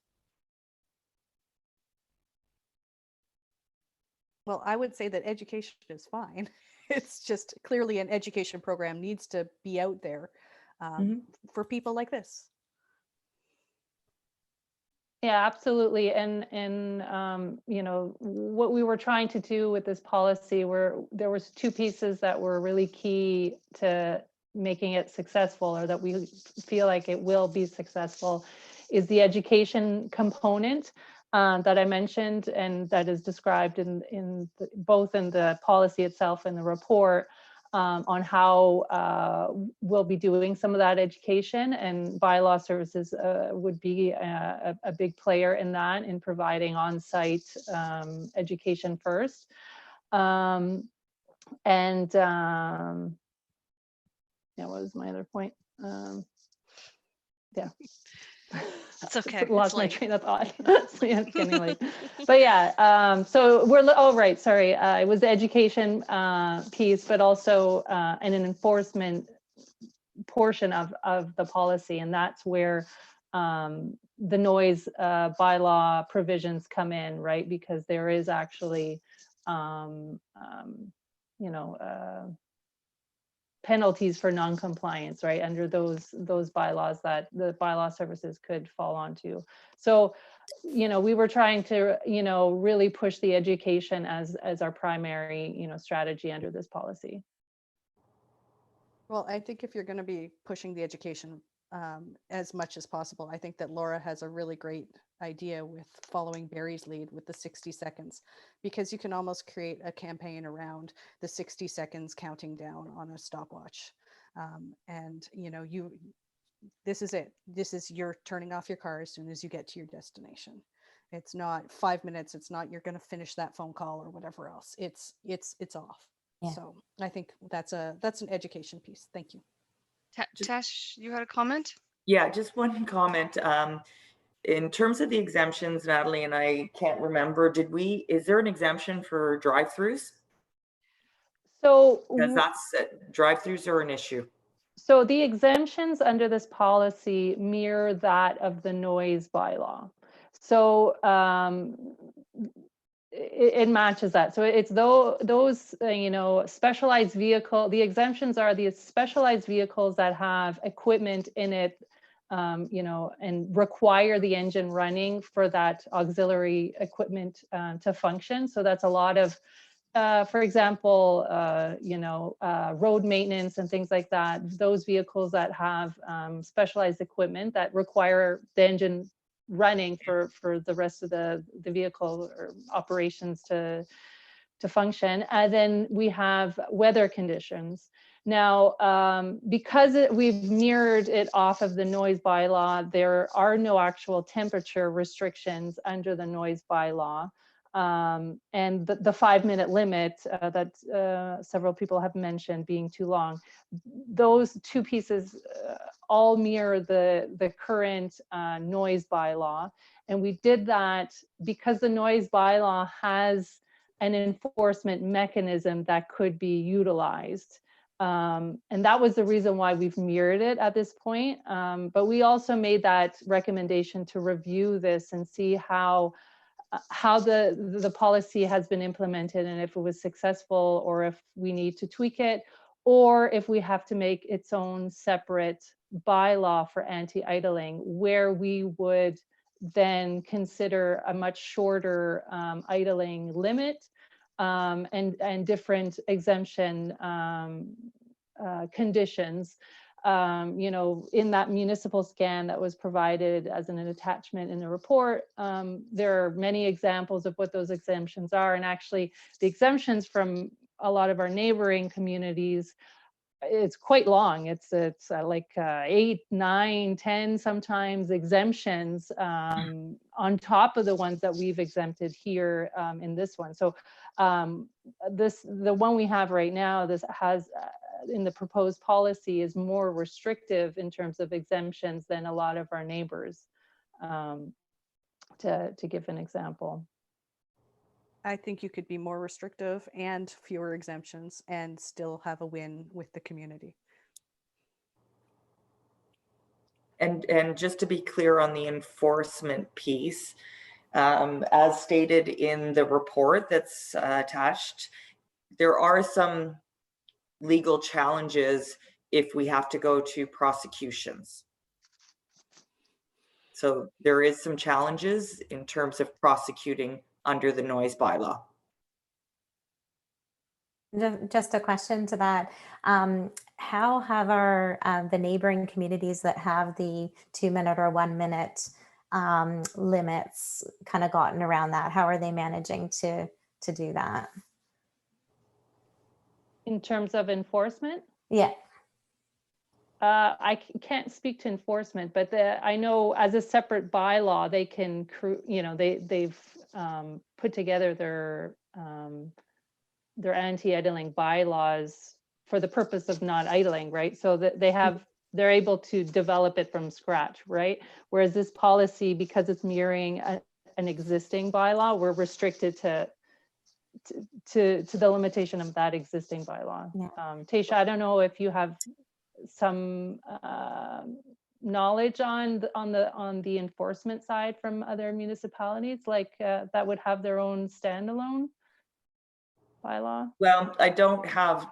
Well, I would say that education is fine. It's just clearly an education program needs to be out there for people like this. Yeah, absolutely. And what we were trying to do with this policy, there was two pieces that were really key to making it successful, or that we feel like it will be successful, is the education component that I mentioned, and that is described both in the policy itself and the report, on how we'll be doing some of that education, and bylaw services would be a big player in that, in providing on-site education first. Yeah, what was my other point? Yeah. It's okay. Lost my train of thought. So yeah, it's getting late. But yeah, so right, sorry. It was the education piece, but also an enforcement portion of the policy. And that's where the noise bylaw provisions come in, right? Because there is actually, penalties for non-compliance, right, under those bylaws that the bylaw services could fall onto. So, we were trying to, really push the education as our primary, strategy under this policy. Well, I think if you're going to be pushing the education as much as possible, I think that Laura has a really great idea with following Barry's lead with the 60 seconds, because you can almost create a campaign around the 60 seconds counting down on a stopwatch. And this is it. This is you're turning off your car as soon as you get to your destination. It's not 5 minutes. It's not you're going to finish that phone call or whatever else. It's off. Yeah. So I think that's an education piece. Thank you. Tash, you had a comment? Yeah, just one comment. In terms of the exemptions, Natalie, and I can't remember, is there an exemption for drive-throughs? So because drive-throughs are an issue. So the exemptions under this policy mirror that of the noise bylaw. So it matches that. So it's those specialized vehicle, the exemptions are the specialized vehicles that have equipment in it, and require the engine running for that auxiliary equipment to function. So that's a lot of for example, road maintenance and things like that, those vehicles that have specialized equipment that require the engine running for the rest of the vehicle or operations to function. And then we have weather conditions. Now, because we've mirrored it off of the noise bylaw, there are no actual temperature restrictions under the noise bylaw. And the 5-minute limit that several people have mentioned being too long, those two pieces all mirror the current noise bylaw. And we did that because the noise bylaw has an enforcement mechanism that could be utilized. And that was the reason why we've mirrored it at this point. But we also made that recommendation to review this and see how the policy has been implemented and if it was successful or if we need to tweak it or if we have to make its own separate bylaw for anti-idling where we would then consider a much shorter idling limit and different exemption conditions. In that municipal scan that was provided as an attachment in the report, there are many examples of what those exemptions are. And actually the exemptions from a lot of our neighboring communities, it's quite long. It's like 8, 9, 10 sometimes exemptions on top of the ones that we've exempted here in this one. So the one we have right now, this has in the proposed policy is more restrictive in terms of exemptions than a lot of our neighbors, to give an example. I think you could be more restrictive and fewer exemptions and still have a win with the community. And just to be clear on the enforcement piece, as stated in the report that's attached, there are some legal challenges if we have to go to prosecutions. So there is some challenges in terms of prosecuting under the noise bylaw. Just a question to that. How have our the neighboring communities that have the 2-minute or 1-minute limits kind of gotten around that? How are they managing to do that? In terms of enforcement? Yeah. I can't speak to enforcement, but I know as a separate bylaw, they can, they've put together their anti-idling bylaws for the purpose of not idling, right? So that they're able to develop it from scratch, right? Whereas this policy, because it's mirroring an existing bylaw, we're restricted to the limitation of that existing bylaw. Yeah. Tasha, I don't know if you have some knowledge on the enforcement side from other municipalities, like that would have their own standalone bylaw. Well, I don't have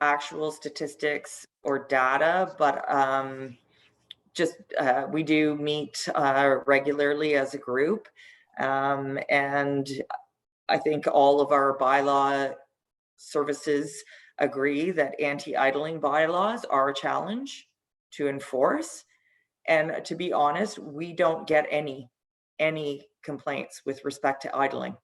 actual statistics or data, but we do meet regularly as a group, and I think all of our bylaw services agree that anti-idling bylaws are a challenge to enforce. And to be honest, we don't get any complaints with respect to idling.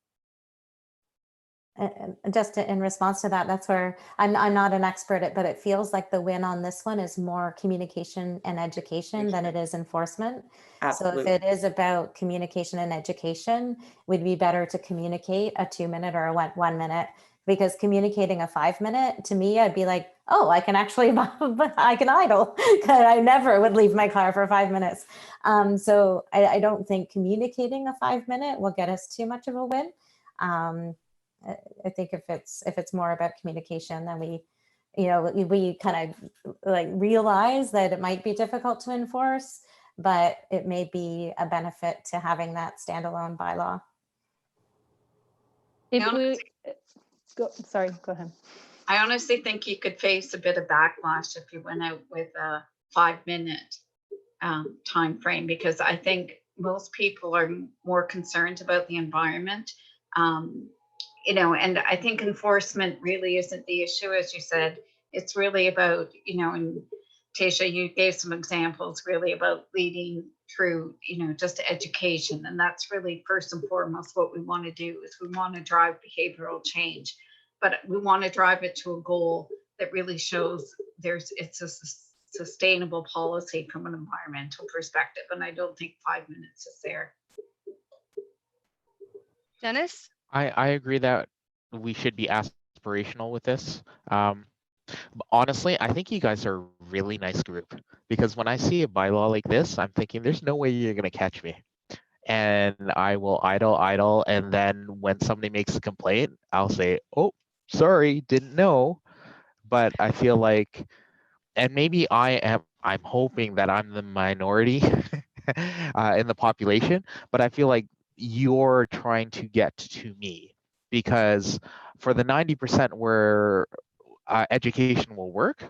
Just in response to that, that's where I'm not an expert, but it feels like the win on this one is more communication and education than it is enforcement. Absolutely. So if it is about communication and education, it would be better to communicate a 2-minute or a 1-minute, because communicating a 5-minute, to me, I'd be like, oh, I can actually, I can idle. I never would leave my car for 5 minutes. So I don't think communicating a 5-minute will get us too much of a win. I think if it's more about communication, then we kind of like realize that it might be difficult to enforce, but it may be a benefit to having that standalone bylaw. Sorry, go ahead. I honestly think you could face a bit of backlash if you went out with a 5-minute time frame, because I think most people are more concerned about the environment you know, and I think enforcement really isn't the issue, as you said. It's really about, you know, and Tasha, you gave some examples really about leading through, you know, just education. And that's really first and foremost what we want to do is we want to drive behavioral change, but we want to drive it to a goal that really shows it's a sustainable policy from an environmental perspective. And I don't think 5 minutes is there. Dennis? I agree that we should be aspirational with this. But honestly, I think you guys are a really nice group because when I see a bylaw like this, I'm thinking there's no way you're going to catch me. And I will idle. And then when somebody makes a complaint, I'll say, oh, sorry, didn't know. But I feel like, and maybe I'm hoping that I'm the minority in the population, but I feel like you're trying to get to me because for the 90% where education will work,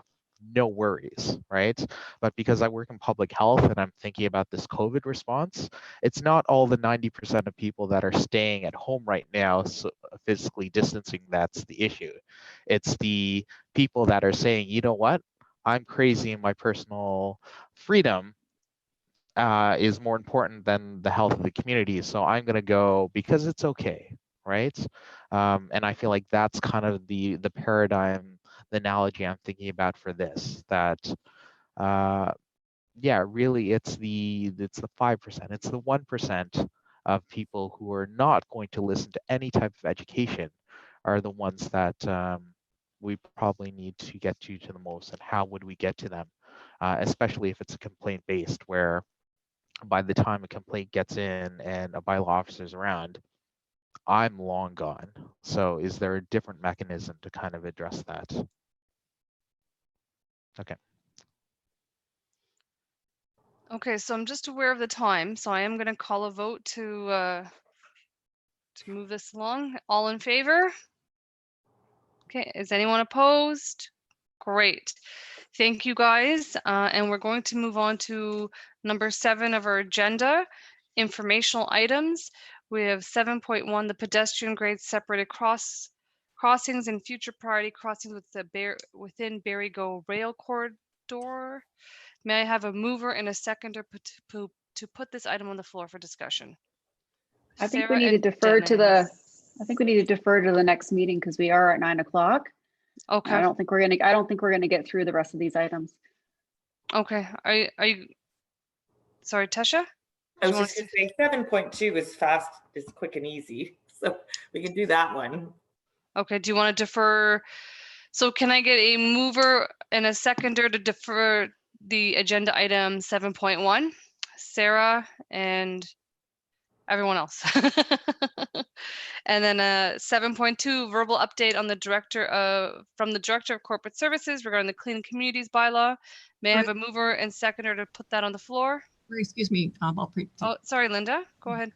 no worries, right? But because I work in public health and I'm thinking about this COVID response, it's not all the 90% of people that are staying at home right now, so physically distancing, that's the issue. It's the people that are saying, you know what, I'm crazy and my personal freedom is more important than the health of the community. So I'm going to go because it's okay, right? And I feel like that's kind of the paradigm, the analogy I'm thinking about for this. That yeah, really, it's the 5%, it's the 1% of people who are not going to listen to any type of education are the ones that we probably need to get to the most. And how would we get to them, especially if it's a complaint based, where by the time a complaint gets in and a bylaw officer is around, I'm long gone. So is there a different mechanism to kind of address that? Okay. Okay, so I'm just aware of the time, so I am going to call a vote to move this along. All in favor? Okay, is anyone opposed? Great. Thank you, guys. And we're going to move on to number 7 of our agenda, informational items. We have 7.1, the pedestrian grade separated crossings and future priority crossings within Barry-Go rail corridor. May I have a mover and a seconder to put this item on the floor for discussion? I think Sarah we need to and defer to Dennis. I think we need to defer to the next meeting because we are at 9 o'clock. Okay. I don't think we're gonna get through the rest of these items. Okay. Are you sorry, Tesha? I was just going to say 7.2 is fast, is quick and easy. So we can do that one. Okay, do you want to defer? So can I get a mover and a seconder to defer the agenda item 7.1? Sarah and everyone else. And then 7.2, verbal update on from the Director of Corporate Services regarding the Clean Communities bylaw. May I have a mover and seconder to put that on the floor? Excuse me, Oh, sorry, Linda, go ahead.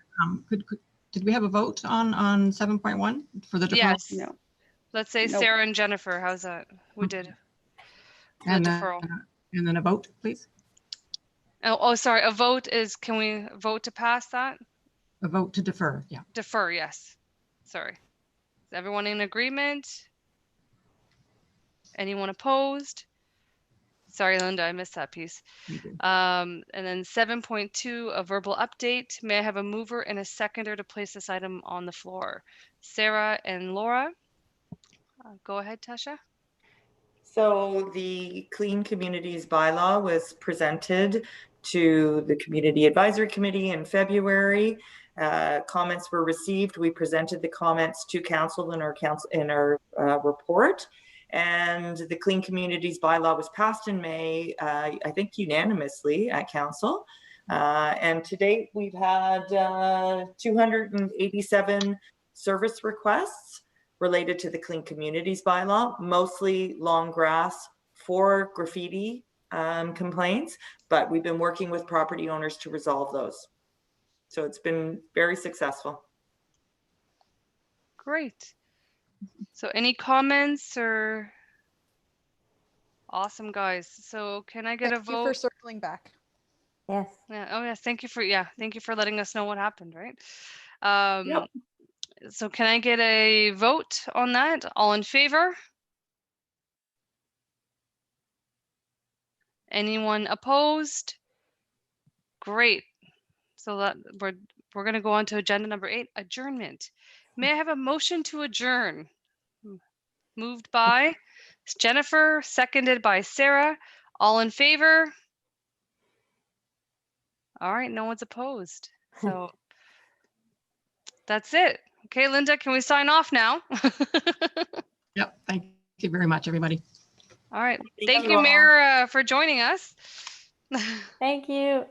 Did we have a vote on 7.1 for the deferral? Yes. No. Let's say Nope. Sarah and Jennifer. How's that? We did. And the deferral. And then a vote, please. Oh, sorry. A vote is, can we vote to pass that? A vote to defer, yeah. Defer, yes. Sorry. Is everyone in agreement? Anyone opposed? Sorry, Linda, I missed that piece. And then 7.2, a verbal update. May I have a mover and a seconder to place this item on the floor? Sarah and Laura. Go ahead, Tasha. So the Clean Communities bylaw was presented to the Community Advisory Committee in February. Comments were received. We presented the comments to council in our report. And the Clean Communities bylaw was passed in May, I think unanimously at council. And to date, we've had 287 service requests related to the Clean Communities bylaw, mostly long grass for graffiti complaints, but we've been working with property owners to resolve those. So it's been very successful. Great. So any comments or? Awesome, guys. So can I get a vote? Thank you for circling back. Yes. Yeah. Oh, yes. Thank you for letting us know what happened, right? Yep. So can I get a vote on that? All in favor? Anyone opposed? Great. So that we're going to go on to agenda number 8, adjournment. May I have a motion to adjourn? Moved by Jennifer, seconded by Sarah. All in favor? All right, no one's opposed. So that's it. Okay, Linda, can we sign off now? Yep. Thank you very much, everybody. All right. Thank Thank you you, all. Mayor, for joining us. Thank you.